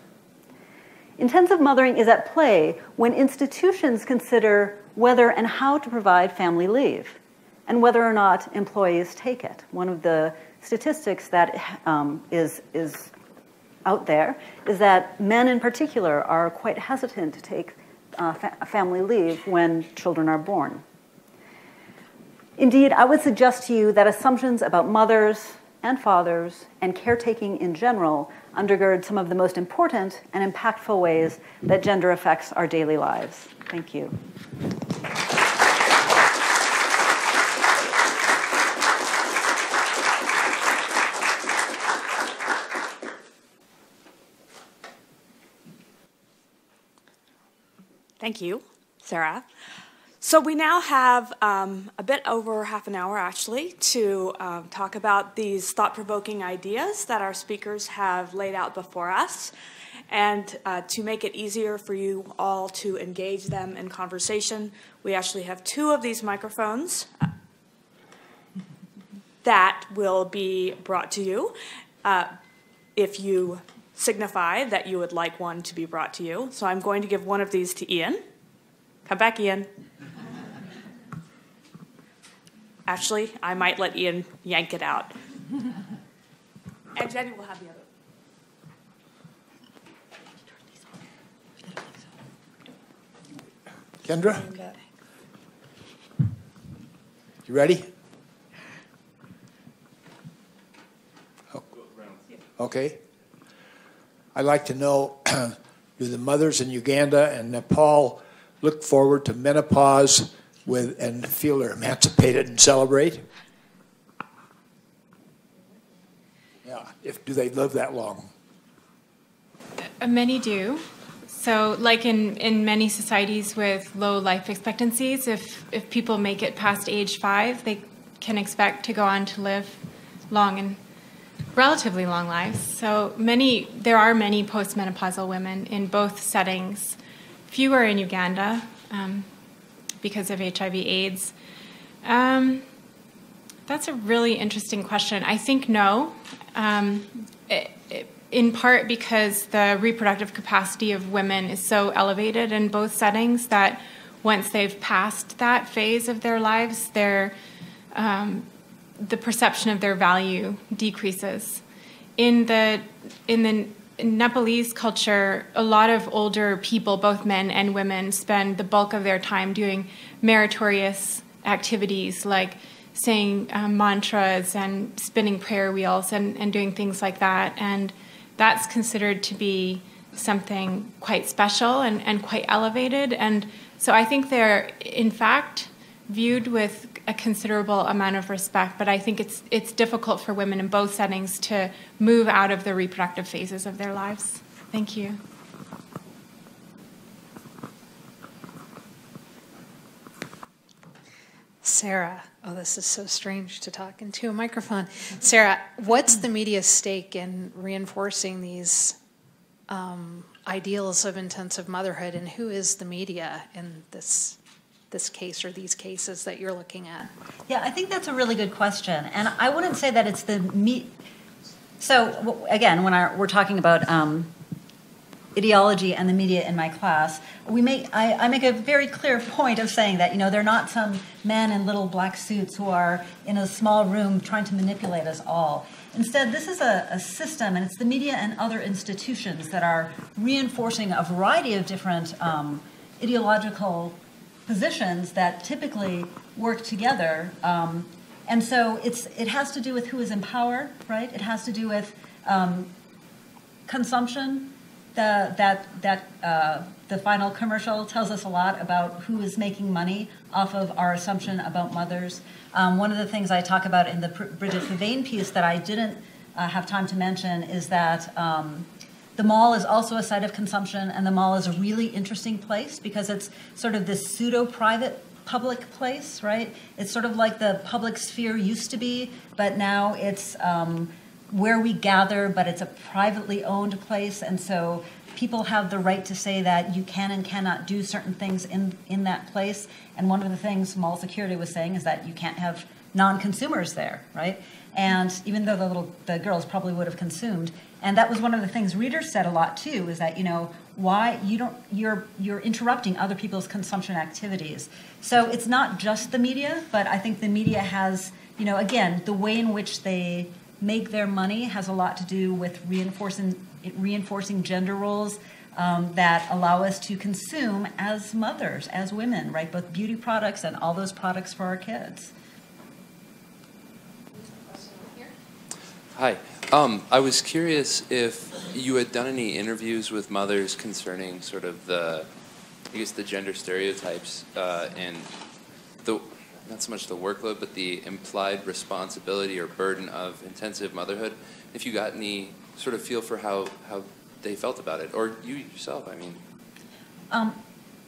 Intensive mothering is at play when institutions consider whether and how to provide family leave, and whether or not employees take it. One of the statistics that is out there is that men in particular are quite hesitant to take family leave when children are born. Indeed, I would suggest to you that assumptions about mothers and fathers and caretaking in general undergird some of the most important and impactful ways that gender affects our daily lives. Thank you. Thank you, Sara. So we now have a bit over half an hour, actually, to talk about these thought-provoking ideas that our speakers have laid out before us, and to make it easier for you all to engage them in conversation, we actually have 2 of these microphones that will be brought to you if you signify that you would like one to be brought to you. So I'm going to give one of these to Ian. Come back, Ian. Actually, I might let Ian yank it out. And Jenny will have the other. Kendra? You ready? Okay. I'd like to know, do the mothers in Uganda and Nepal look forward to menopause and feel they're emancipated and celebrate? Yeah, do they live that long? Many do. So like in many societies with low life expectancies, if people make it past age 5, they can expect to go on to live long and relatively long lives. So there are many postmenopausal women in both settings. Fewer in Uganda because of HIV/AIDS. That's a really interesting question. I think no, in part because the reproductive capacity of women is so elevated in both settings that once they've passed that phase of their lives, the perception of their value decreases. In the Nepalese culture, a lot of older people, both men and women, spend the bulk of their time doing meritorious activities like saying mantras and spinning prayer wheels and doing things like that. And that's considered to be something quite special and quite elevated. And so I think they're, in fact, viewed with a considerable amount of respect, but I think it's difficult for women in both settings to move out of the reproductive phases of their lives. Thank you. Sara, oh, this is so strange to talk into a microphone. Sara, what's the media's stake in reinforcing these ideals of intensive motherhood, and who is the media in this case or these cases that you're looking at? Yeah, I think that's a really good question. And I wouldn't say that it's the So again, when we're talking about ideology and the media in my class, I make a very clear point of saying that, they're not some men in little black suits who are in a small room trying to manipulate us all. Instead, this is a system, and it's the media and other institutions that are reinforcing a variety of different ideological positions that typically work together. And so it has to do with who is in power, right? It has to do with consumption. The final commercial tells us a lot about who is making money off of our assumption about mothers. One of the things I talk about in the Bridget Favain piece that I didn't have time to mention is that the mall is also a site of consumption, and the mall is a really interesting place because it's sort of this pseudo-private public place, right? It's sort of like the public sphere used to be, but now it's where we gather, but it's a privately owned place, and so people have the right to say that you can and cannot do certain things in that place. And one of the things mall security was saying is that you can't have non-consumers there, right? And even though the girls probably would have consumed, and that was one of the things readers said a lot too, is that why you're interrupting other people's consumption activities. So it's not just the media, but I think the media has again, the way in which they make their money has a lot to do with reinforcing gender roles that allow us to consume as mothers, as women, right? Both beauty products and all those products for our kids. Hi. I was curious if you had done any interviews with mothers concerning sort of the gender stereotypes and not so much the workload, but the implied responsibility or burden of intensive motherhood. If you got any sort of feel for how they felt about it, or you yourself, I mean.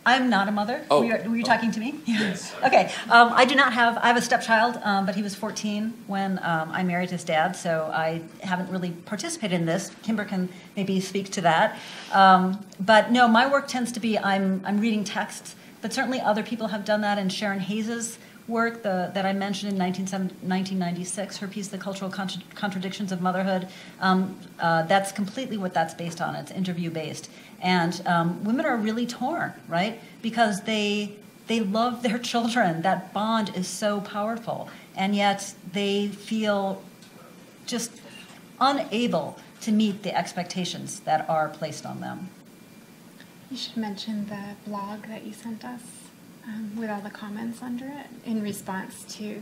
I'm not a mother. Oh. Were you talking to me? Yes. Okay. I have a stepchild, but he was 14 when I married his dad, so I haven't really participated in this. Kimber can maybe speak to that. But no, my work tends to be, I'm reading texts, but certainly other people have done that, and Sharon Hayes' work that I mentioned in 1996, her piece, The Cultural Contradictions of Motherhood, that's completely what that's based on. It's interview-based. And women are really torn, right? Because they love their children. That bond is so powerful. And yet they feel just unable to meet the expectations that are placed on them. You should mention the blog that you sent us. With all the comments under it in response to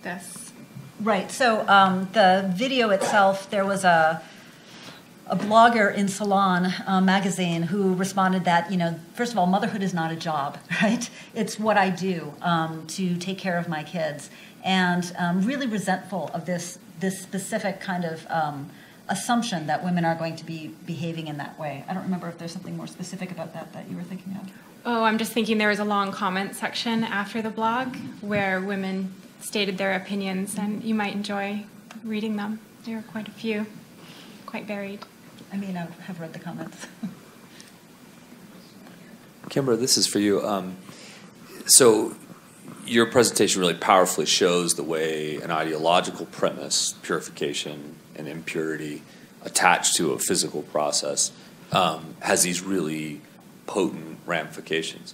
this. Right. So the video itself, there was a blogger in Salon magazine who responded that, first of all, motherhood is not a job, right? It's what I do to take care of my kids, and really resentful of this specific kind of assumption that women are going to be behaving in that way. I don't remember if there's something more specific about that you were thinking of. Oh, I'm just thinking there was a long comment section after the blog where women stated their opinions, and you might enjoy reading them. There are quite a few, quite varied. I mean, I have read the comments. Kimber, this is for you. So your presentation really powerfully shows the way an ideological premise, purification and impurity, attached to a physical process, has these really potent ramifications.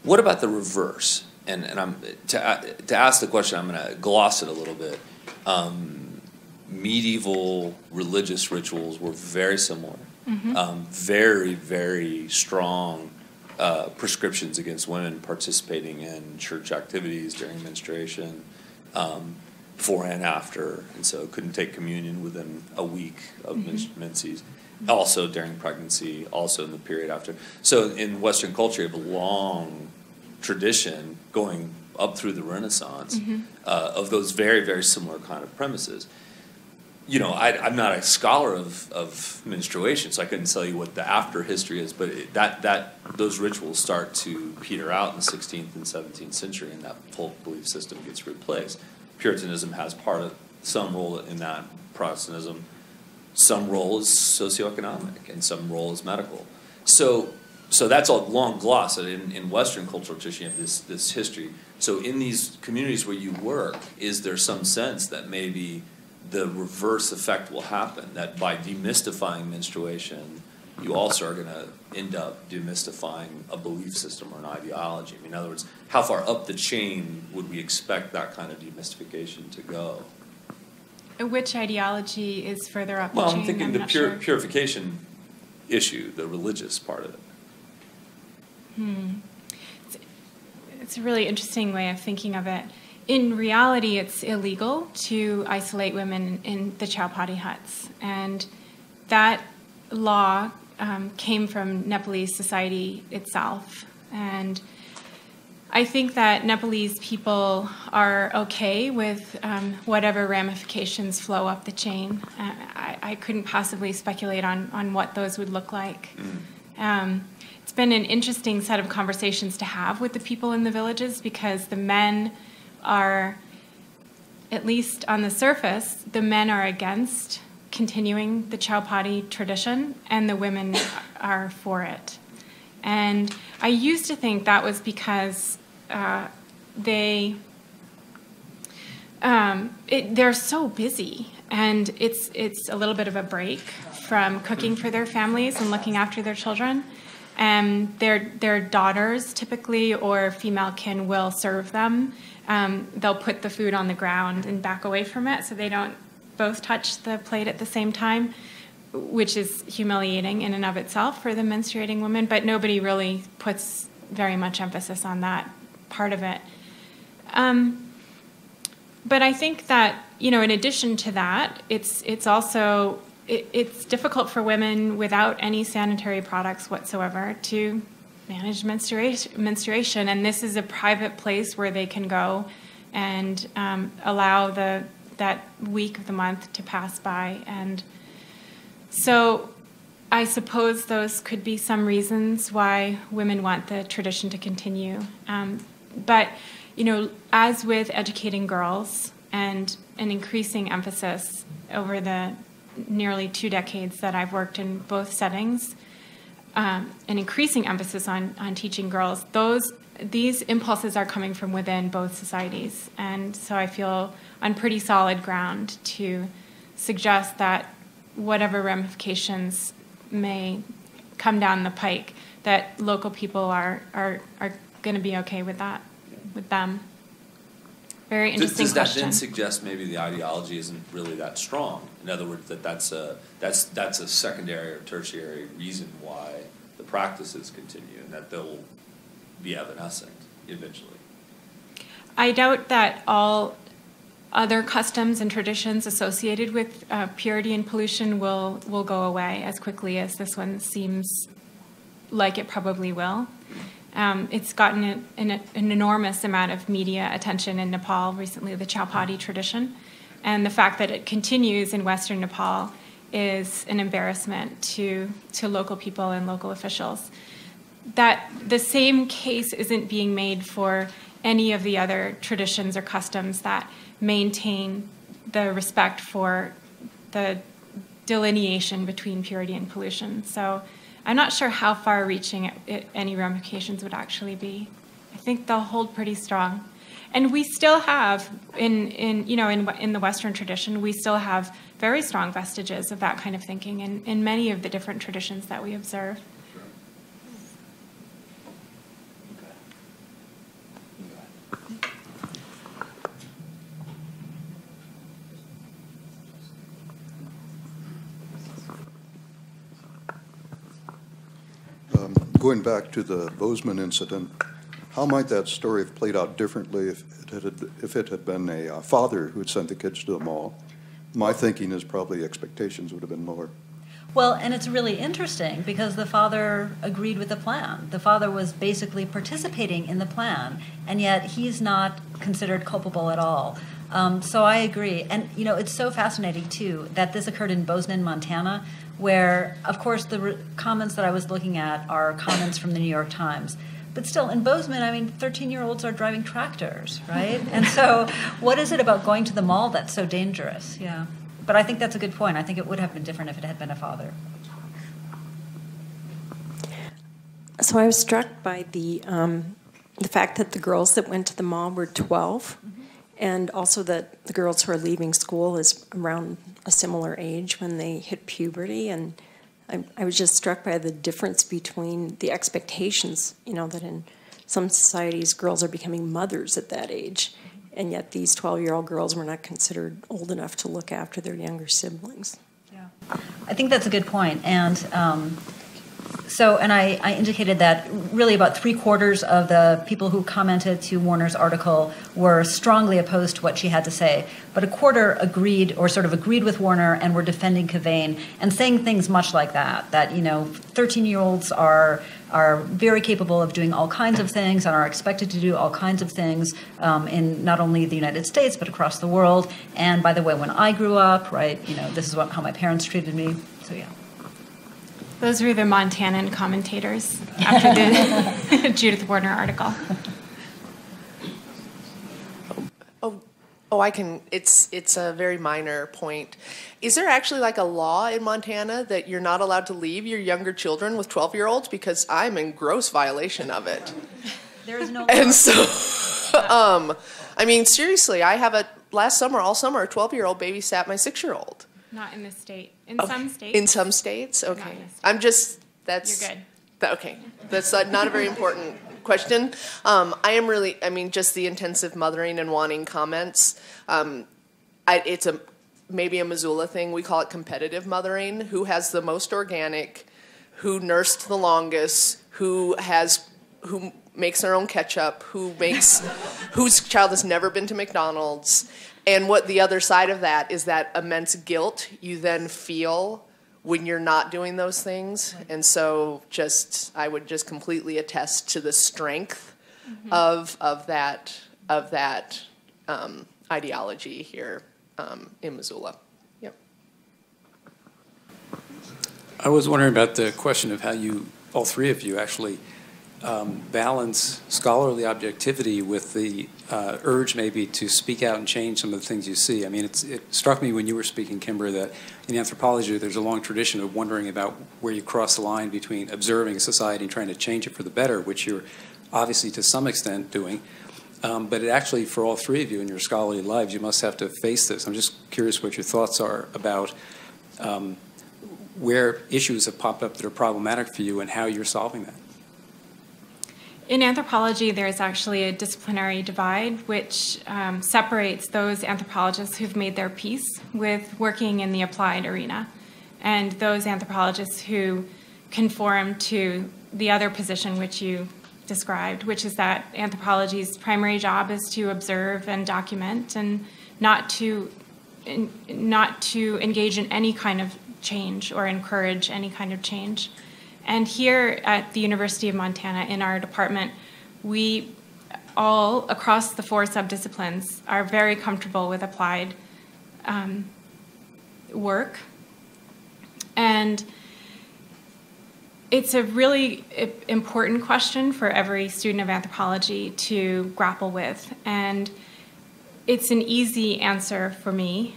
What about the reverse? And I'm to ask the question, I'm going to gloss it a little bit. Medieval religious rituals were very similar. Mm-hmm. Very, very strong prescriptions against women participating in church activities during menstruation, before and after, and so couldn't take communion within a week of menses. Also during pregnancy, also in the period after. So in Western culture, you have a long tradition going up through the Renaissance of those very, very similar kind of premises. I'm not a scholar of menstruation, so I couldn't tell you what the after history is, but those rituals start to peter out in the 16th and 17th century, and that whole belief system gets replaced. Puritanism has some role in that. Protestantism, some role is socioeconomic, and some role is medical. So that's a long gloss. In Western cultural tradition, you have this history. So in these communities where you work, is there some sense that maybe the reverse effect will happen, that by demystifying menstruation, you also are going to end up demystifying a belief system or an ideology. I mean, in other words, how far up the chain would we expect that kind of demystification to go? Which ideology is further up the chain? Well, I'm thinking the not sure. purification issue, the religious part of it. It's a really interesting way of thinking of it. In reality, it's illegal to isolate women in the chowpatty huts. And that law came from Nepalese society itself. And I think that Nepalese people are okay with whatever ramifications flow up the chain. I couldn't possibly speculate on what those would look like. It's been an interesting set of conversations to have with the people in the villages, because the men are, at least on the surface, the men are against continuing the chowpatty tradition, and the women are for it. And I used to think that was because they're so busy, and it's a little bit of a break from cooking for their families and looking after their children. And their daughters, typically, or female kin, will serve them. They'll put the food on the ground and back away from it so they don't both touch the plate at the same time, which is humiliating in and of itself for the menstruating woman, but nobody really puts very much emphasis on that part of it. But I think that, in addition to that, it's also, it's difficult for women without any sanitary products whatsoever to manage menstruation, and this is a private place where they can go and allow that week of the month to pass by. And so I suppose those could be some reasons why women want the tradition to continue. But, as with educating girls and an increasing emphasis over the nearly 2 decades that I've worked in both settings, an increasing emphasis on teaching girls, these impulses are coming from within both societies. And so I feel on pretty solid ground to suggest that whatever ramifications may come down the pike, that local people are going to be okay with that, with them. Very interesting question. Does that question. then suggest maybe the ideology isn't really that strong? In other words, that's a secondary or tertiary reason why the practices continue, and that they'll be evanescent eventually. I doubt that all other customs and traditions associated with purity and pollution will go away as quickly as this one seems like it probably will. It's gotten an enormous amount of media attention in Nepal recently, the chowpatty tradition. And the fact that it continues in Western Nepal is an embarrassment to local people and local officials. That the same case isn't being made for any of the other traditions or customs that maintain the respect for the delineation between purity and pollution. So I'm not sure how far-reaching any ramifications would actually be. I think they'll hold pretty strong. And we still have, in the Western tradition, we still have very strong vestiges of that kind of thinking in many of the different traditions that we observe. Going back to the Bozeman incident, how might that story have played out differently if it had been a father who had sent the kids to the mall? My thinking is probably expectations would have been lower. Well, and it's really interesting because the father agreed with the plan. The father was basically participating in the plan, and yet he's not considered culpable at all. So I agree. And, it's so fascinating, too, that this occurred in Bozeman, Montana, where, of course, the comments that I was looking at are comments from the New York Times. But still, in Bozeman, 13-year-olds are driving tractors, right? And so what is it about going to the mall that's so dangerous? Yeah. But I think that's a good point. I think it would have been different if it had been a father. So I was struck by the fact that the girls that went to the mall were 12, and also that the girls who are leaving school is around a similar age when they hit puberty, and I was just struck by the difference between the expectations, that in some societies girls are becoming mothers at that age, and yet these 12-year-old girls were not considered old enough to look after their younger siblings. Yeah, I think that's a good point. And I indicated that really about 3/4 of the people who commented to Warner's article were strongly opposed to what she had to say, but 1/4 agreed with Warner and were defending Kavain and saying things much like that 13-year-olds are very capable of doing all kinds of things and are expected to do all kinds of things in not only the United States but across the world. And by the way, when I grew up, this is how my parents treated me. So yeah. Those were the Montanan commentators after the Judith Warner article. I can. It's a very minor point. Is there actually like a law in Montana that you're not allowed to leave your younger children with 12-year-olds? Because I'm in gross violation of it. There is no. And so, seriously, I have all summer, a 12-year-old babysat my 6-year-old. Not in this state. In some states. In some states? Okay. You're good. Okay. That's not a very important question. I am really, just the intensive mothering and wanting comments. It's maybe a Missoula thing. We call it competitive mothering. Who has the most organic, who nursed the longest, who makes their own ketchup, whose child has never been to McDonald's. And what the other side of that is that immense guilt you then feel when you're not doing those things. Right. And so I would just completely attest to the strength of that ideology here in Missoula. Yep. I was wondering about the question of how all three of you actually balance scholarly objectivity with the urge maybe to speak out and change some of the things you see. It struck me when you were speaking, Kimber, that in anthropology there's a long tradition of wondering about where you cross the line between observing a society and trying to change it for the better, which you're obviously to some extent doing. But it actually, for all three of you in your scholarly lives, you must have to face this. I'm just curious what your thoughts are about where issues have popped up that are problematic for you and how you're solving that. In anthropology, there's actually a disciplinary divide which separates those anthropologists who've made their peace with working in the applied arena and those anthropologists who conform to the other position which you described, which is that anthropology's primary job is to observe and document and not to engage in any kind of change or encourage any kind of change. And here at the University of Montana, in our department, we all, across the 4 subdisciplines, are very comfortable with applied work. And it's a really important question for every student of anthropology to grapple with. And it's an easy answer for me,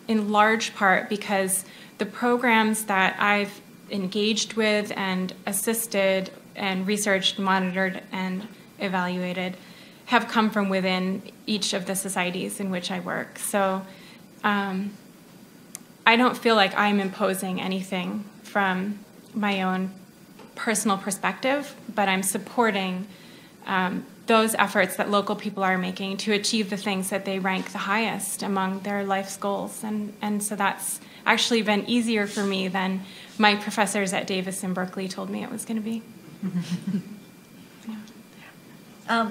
in large part because the programs that I've engaged with and assisted and researched, monitored, and evaluated have come from within each of the societies in which I work. So I don't feel like I'm imposing anything from my own personal perspective, but I'm supporting those efforts that local people are making to achieve the things that they rank the highest among their life's goals. And so that's actually been easier for me than my professors at Davis and Berkeley told me it was going to be.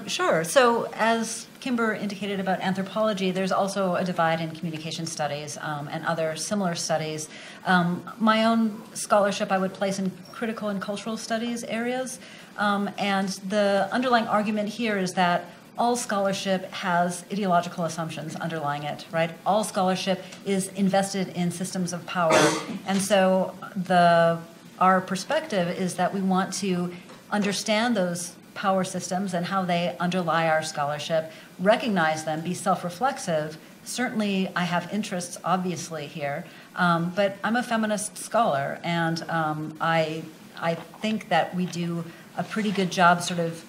Sure. So as Kimber indicated about anthropology, there's also a divide in communication studies and other similar studies. My own scholarship I would place in critical and cultural studies areas. And the underlying argument here is that all scholarship has ideological assumptions underlying it, right? All scholarship is invested in systems of power. And so our perspective is that we want to understand those power systems and how they underlie our scholarship, recognize them, be self-reflexive. Certainly I have interests, obviously, here, but I'm a feminist scholar, and I think that we do a pretty good job sort of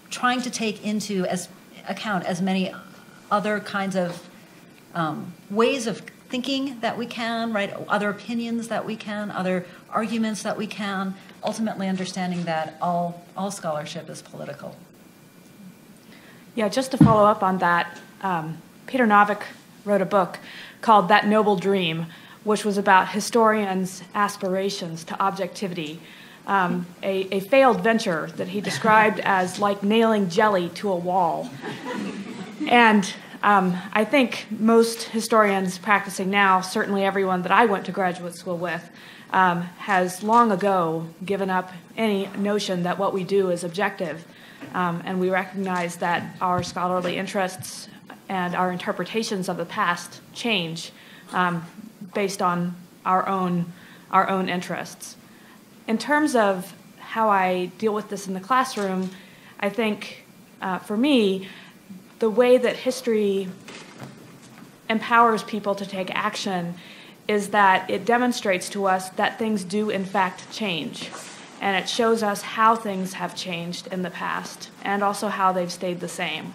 trying to take into account as many other kinds of ways of thinking that we can, right? Other opinions that we can, other arguments that we can, ultimately understanding that all scholarship is political. Yeah, just to follow up on that, Peter Novick wrote a book called That Noble Dream, which was about historians' aspirations to objectivity, a failed venture that he described as like nailing jelly to a wall. And I think most historians practicing now, certainly everyone that I went to graduate school with, has long ago given up any notion that what we do is objective. And we recognize that our scholarly interests and our interpretations of the past change based on our own interests. In terms of how I deal with this in the classroom, I think for me, the way that history empowers people to take action is that it demonstrates to us that things do in fact change. And it shows us how things have changed in the past and also how they've stayed the same.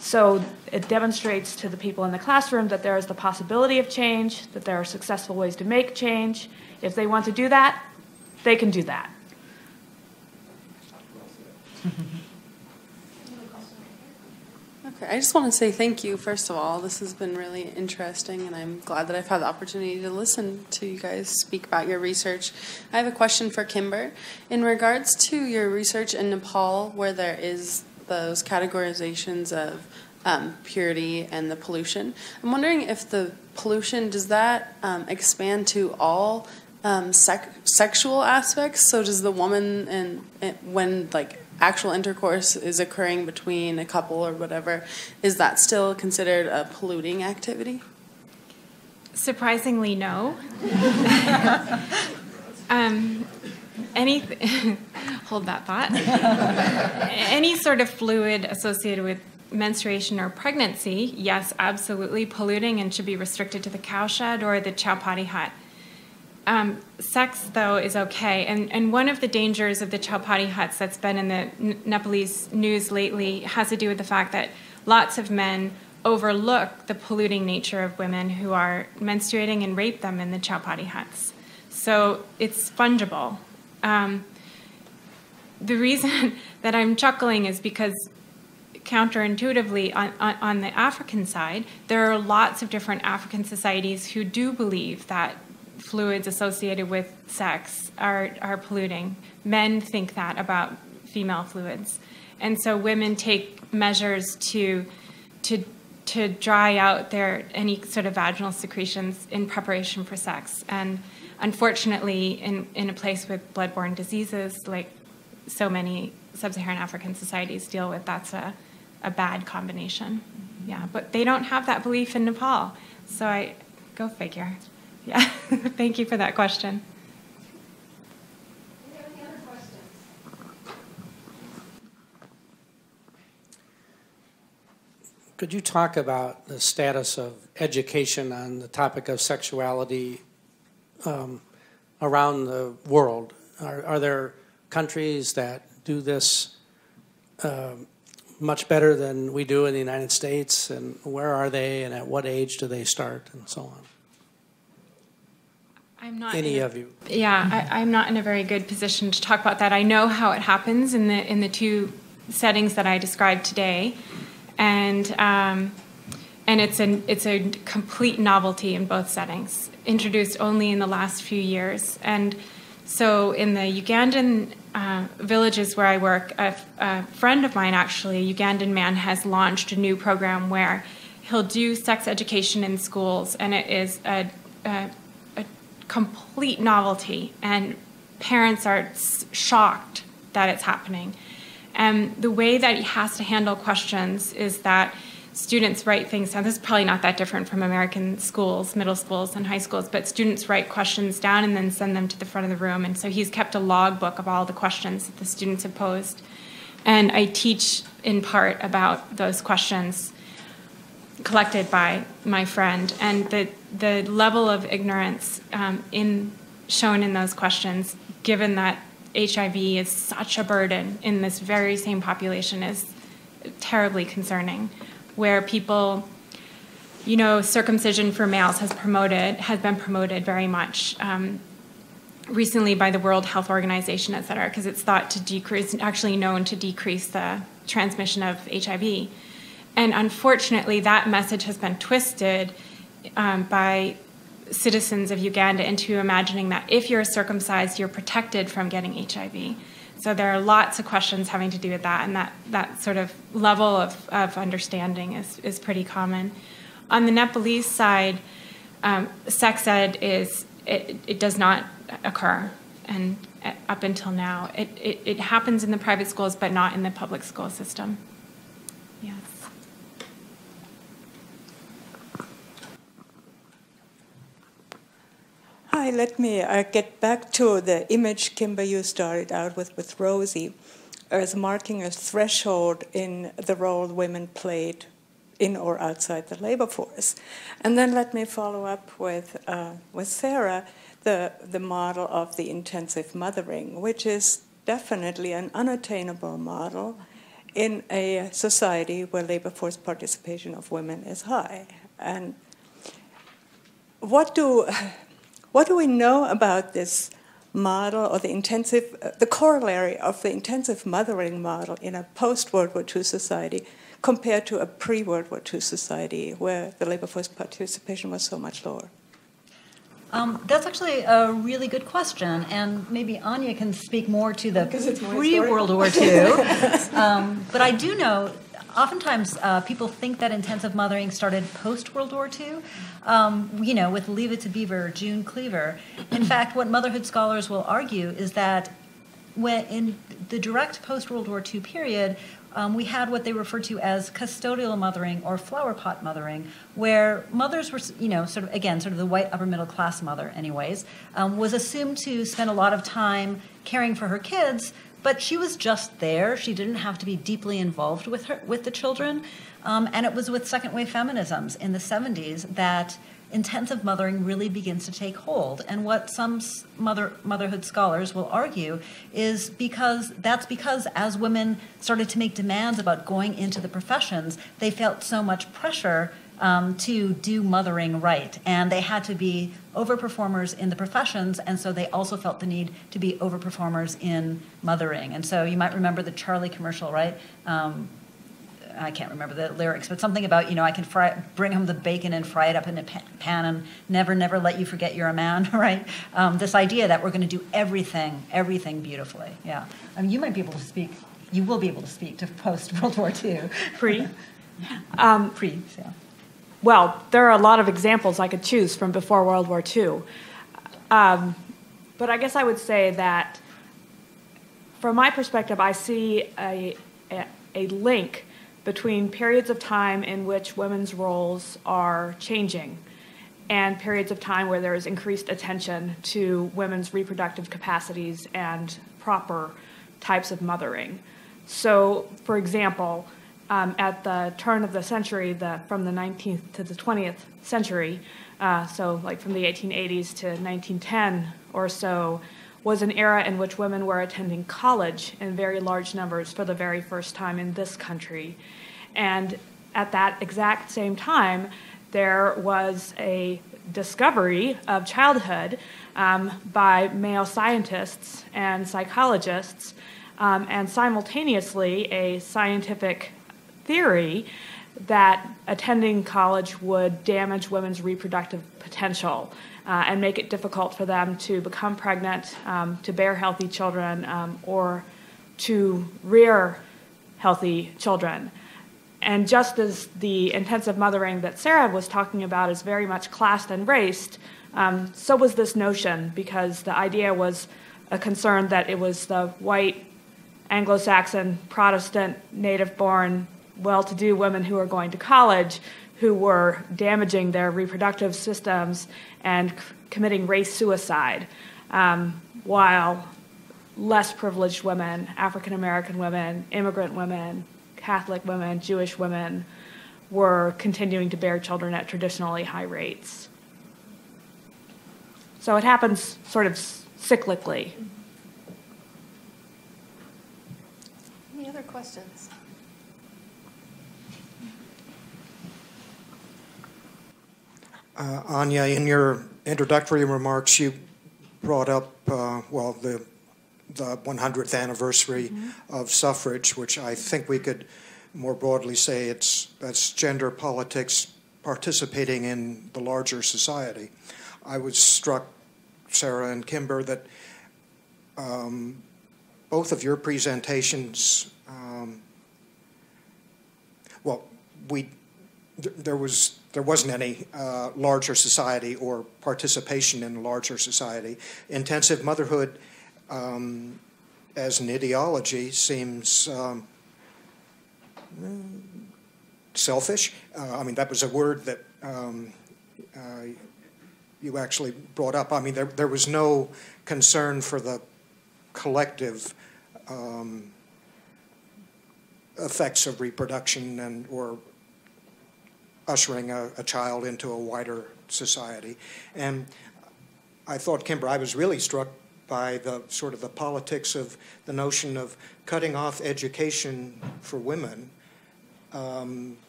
So it demonstrates to the people in the classroom that there is the possibility of change, that there are successful ways to make change. If they want to do that, they can do that. Okay, I just want to say thank you, first of all. This has been really interesting, and I'm glad that I've had the opportunity to listen to you guys speak about your research. I have a question for Kimber. In regards to your research in Nepal, where there is those categorizations of purity and the pollution, I'm wondering if the pollution, does that expand to all sexual aspects? So does the woman, and when like actual intercourse is occurring between a couple or whatever, is that still considered a polluting activity? Surprisingly, no. Hold that thought. Any sort of fluid associated with menstruation or pregnancy, yes, absolutely polluting and should be restricted to the cowshed or the chowpatty hut. Sex, though, is okay. And one of the dangers of the chowpatty huts that's been in the Nepalese news lately has to do with the fact that lots of men overlook the polluting nature of women who are menstruating and rape them in the chowpatty huts. So it's fungible. The reason that I'm chuckling is because counterintuitively, on the African side, there are lots of different African societies who do believe that fluids associated with sex are polluting. Men think that about female fluids. And so women take measures to dry out any sort of vaginal secretions in preparation for sex. And unfortunately, in a place with bloodborne diseases, like so many sub-Saharan African societies deal with, that's a bad combination. Yeah, but they don't have that belief in Nepal. So go figure. Yeah, thank you for that question. Any other questions? Could you talk about the status of education on the topic of sexuality around the world? Are there countries that do this much better than we do in the United States? And where are they, and at what age do they start, and so on? I'm not of you? Yeah, I'm not in a very good position to talk about that. I know how it happens in the two settings that I described today, and it's a complete novelty in both settings, introduced only in the last few years. And so in the Ugandan villages where I work, a friend of mine, actually, a Ugandan man, has launched a new program where he'll do sex education in schools, and it is a complete novelty, and parents are shocked that it's happening. And the way that he has to handle questions is that students write things down. This is probably not that different from American schools, middle schools and high schools, but students write questions down and then send them to the front of the room. And so he's kept a logbook of all the questions that the students have posed. And I teach in part about those questions collected by my friend, and the level of ignorance shown in those questions, given that HIV is such a burden in this very same population, is terribly concerning. Where people, circumcision for males has been promoted very much. recently by the World Health Organization, et cetera, because it's thought to decrease, actually known to decrease the transmission of HIV. And unfortunately, that message has been twisted by citizens of Uganda into imagining that if you're circumcised, you're protected from getting HIV. So there are lots of questions having to do with that, and that sort of level of understanding is pretty common. On the Nepalese side, sex ed it does not occur, and up until now, it happens in the private schools, but not in the public school system. Yes. Hi, let me get back to the image, Kimber, you started out with Rosie, as marking a threshold in the role women played in or outside the labor force. And then let me follow up with Sara, the model of the intensive mothering, which is definitely an unattainable model in a society where labor force participation of women is high. And what do we know about this model, or the corollary of the intensive mothering model in a post-World War II society compared to a pre-World War II society where the labor force participation was so much lower? That's actually a really good question, and maybe Anya can speak more to the pre-World War II. But I do know, oftentimes people think that intensive mothering started post-World War II, with Leave It to Beaver, June Cleaver. In fact, what motherhood scholars will argue is that when in the direct post-World War II period, we had what they refer to as custodial mothering or flower pot mothering, where mothers were, sort of the white upper middle class mother anyways, was assumed to spend a lot of time caring for her kids, but she was just there. She didn't have to be deeply involved with the children. And it was with second wave feminisms in the 70s that intensive mothering really begins to take hold. And what some motherhood scholars will argue is because as women started to make demands about going into the professions, they felt so much pressure to do mothering right. And they had to be overperformers in the professions, and so they also felt the need to be overperformers in mothering. And so you might remember the Charlie commercial, right? I can't remember the lyrics, but something about, I can bring home the bacon and fry it up in a pan and never, never let you forget you're a man, right? This idea that we're going to do everything beautifully, yeah. I mean, you might be able to speak, you will be able to speak to post-World War II. Pre? Pre, yeah. Well, there are a lot of examples I could choose from before World War II. But I guess I would say that, from my perspective, I see a link between periods of time in which women's roles are changing and periods of time where there is increased attention to women's reproductive capacities and proper types of mothering. So, for example, at the turn of the century, from the 19th to the 20th century, so like from the 1880s to 1910 or so, was an era in which women were attending college in very large numbers for the very first time in this country. And at that exact same time, there was a discovery of childhood by male scientists and psychologists, and simultaneously a scientific theory that attending college would damage women's reproductive potential and make it difficult for them to become pregnant, to bear healthy children, or to rear healthy children. And just as the intensive mothering that Sara was talking about is very much classed and raced, so was this notion, because the idea was a concern that it was the white, Anglo-Saxon, Protestant, native-born, well-to-do women who were going to college who were damaging their reproductive systems and committing race suicide, while less privileged women, African-American women, immigrant women, Catholic women, Jewish women, were continuing to bear children at traditionally high rates. So it happens sort of cyclically. Any other questions? Anya, in your introductory remarks, you brought up, well, the 100th anniversary of suffrage, which I think we could more broadly say that's gender politics participating in the larger society. I was struck, Sara and Kimber, that both of your presentations, there wasn't any larger society or participation in larger society. Intensive motherhood as an ideology seems selfish. I mean, that was a word that you actually brought up. I mean, there was no concern for the collective effects of reproduction or ushering a child into a wider society. And I thought, Kimber, I was really struck by the sort of the politics of the notion of cutting off education for women,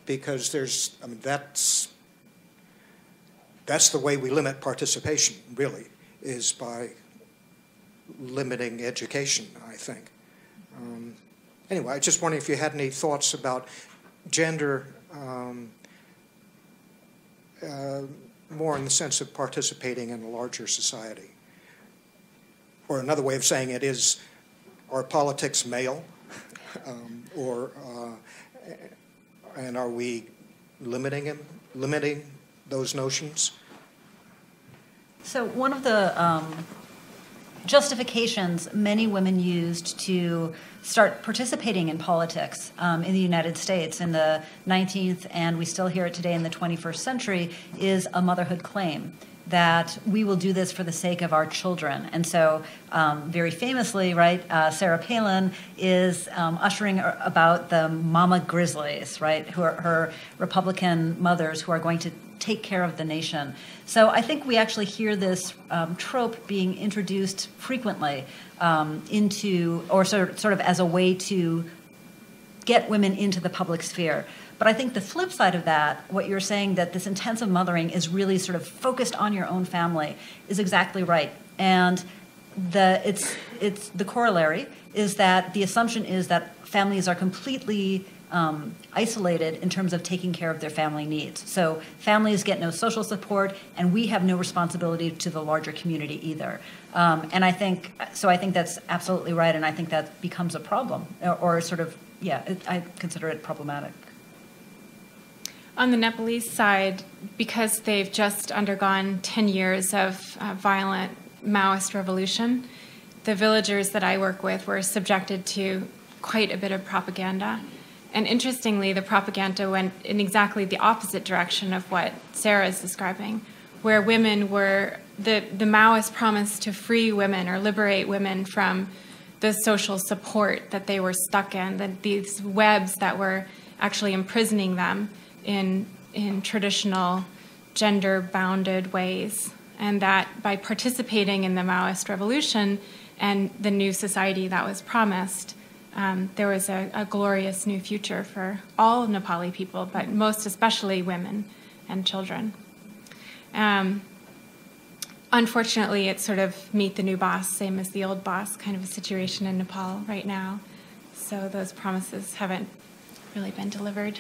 because that's the way we limit participation, really, is by limiting education, I think. Anyway, I just wondering if you had any thoughts about gender more in the sense of participating in a larger society. Or another way of saying it is, are politics male? And are we limiting those notions? So one of the justifications many women used to start participating in politics in the United States in the 19th, and we still hear it today in the 21st century, is a motherhood claim, that we will do this for the sake of our children. And so very famously, right, Sarah Palin is ushering about the mama grizzlies, right, who are her Republican mothers who are going to take care of the nation. So I think we actually hear this trope being introduced frequently into, or sort of as a way to get women into the public sphere. But I think the flip side of that, what you're saying, that this intensive mothering is really sort of focused on your own family, is exactly right. And it's the corollary is that the assumption is that families are completely isolated in terms of taking care of their family needs. So families get no social support, and we have no responsibility to the larger community either. And I think that's absolutely right, and I think that becomes a problem, or sort of, I consider it problematic. On the Nepalese side, because they've just undergone 10 years of violent Maoist revolution, the villagers that I work with were subjected to quite a bit of propaganda. And interestingly, the propaganda went in exactly the opposite direction of what Sara is describing, where women were, the Maoists promised to free women or liberate women from the social support that they were stuck in, these webs that were actually imprisoning them in traditional gender-bounded ways, and that by participating in the Maoist revolution and the new society that was promised, there was a glorious new future for all Nepali people, but most especially women and children. Unfortunately, it's sort of meet the new boss, same as the old boss kind of a situation in Nepal right now. So those promises haven't really been delivered.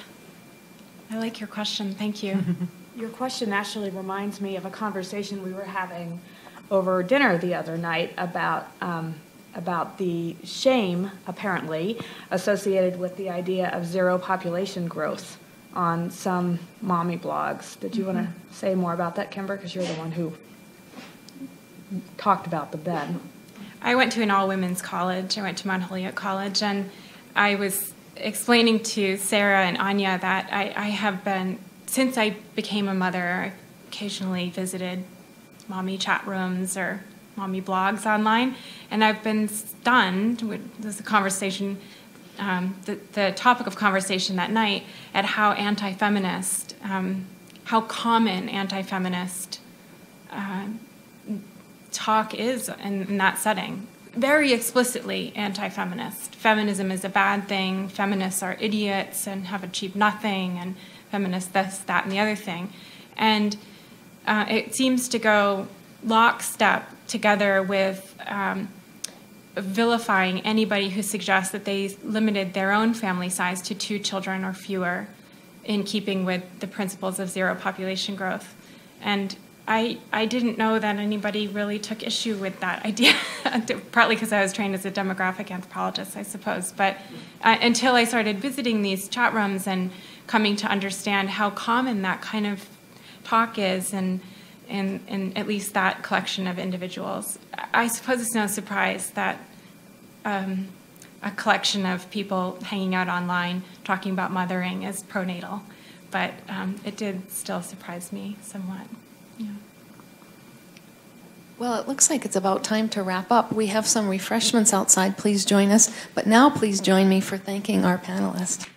I like your question. Thank you. Your question actually reminds me of a conversation we were having over dinner the other night about the shame, apparently, associated with the idea of zero population growth on some mommy blogs. Did you want to say more about that, Kimber? Because you're the one who talked about the bed. I went to an all-women's college. I went to Mount Holyoke College, and I was explaining to Sara and Anya that I have been, since I became a mother, I occasionally visited mommy chat rooms or mommy blogs online, and I've been stunned with this conversation, the topic of conversation that night, at how anti-feminist, how common anti-feminist talk is in that setting. Very explicitly anti-feminist. Feminism is a bad thing, feminists are idiots and have achieved nothing, and feminists this, that, and the other thing. And it seems to go lockstep together with vilifying anybody who suggests that they limited their own family size to 2 children or fewer in keeping with the principles of zero population growth. And I didn't know that anybody really took issue with that idea, partly because I was trained as a demographic anthropologist, I suppose. But until I started visiting these chat rooms and coming to understand how common that kind of talk is in at least that collection of individuals, I suppose it's no surprise that a collection of people hanging out online talking about mothering is pronatal. But it did still surprise me somewhat. Yeah. Well, it looks like it's about time to wrap up. We have some refreshments outside. Please join us. But now please join me for thanking our panelists.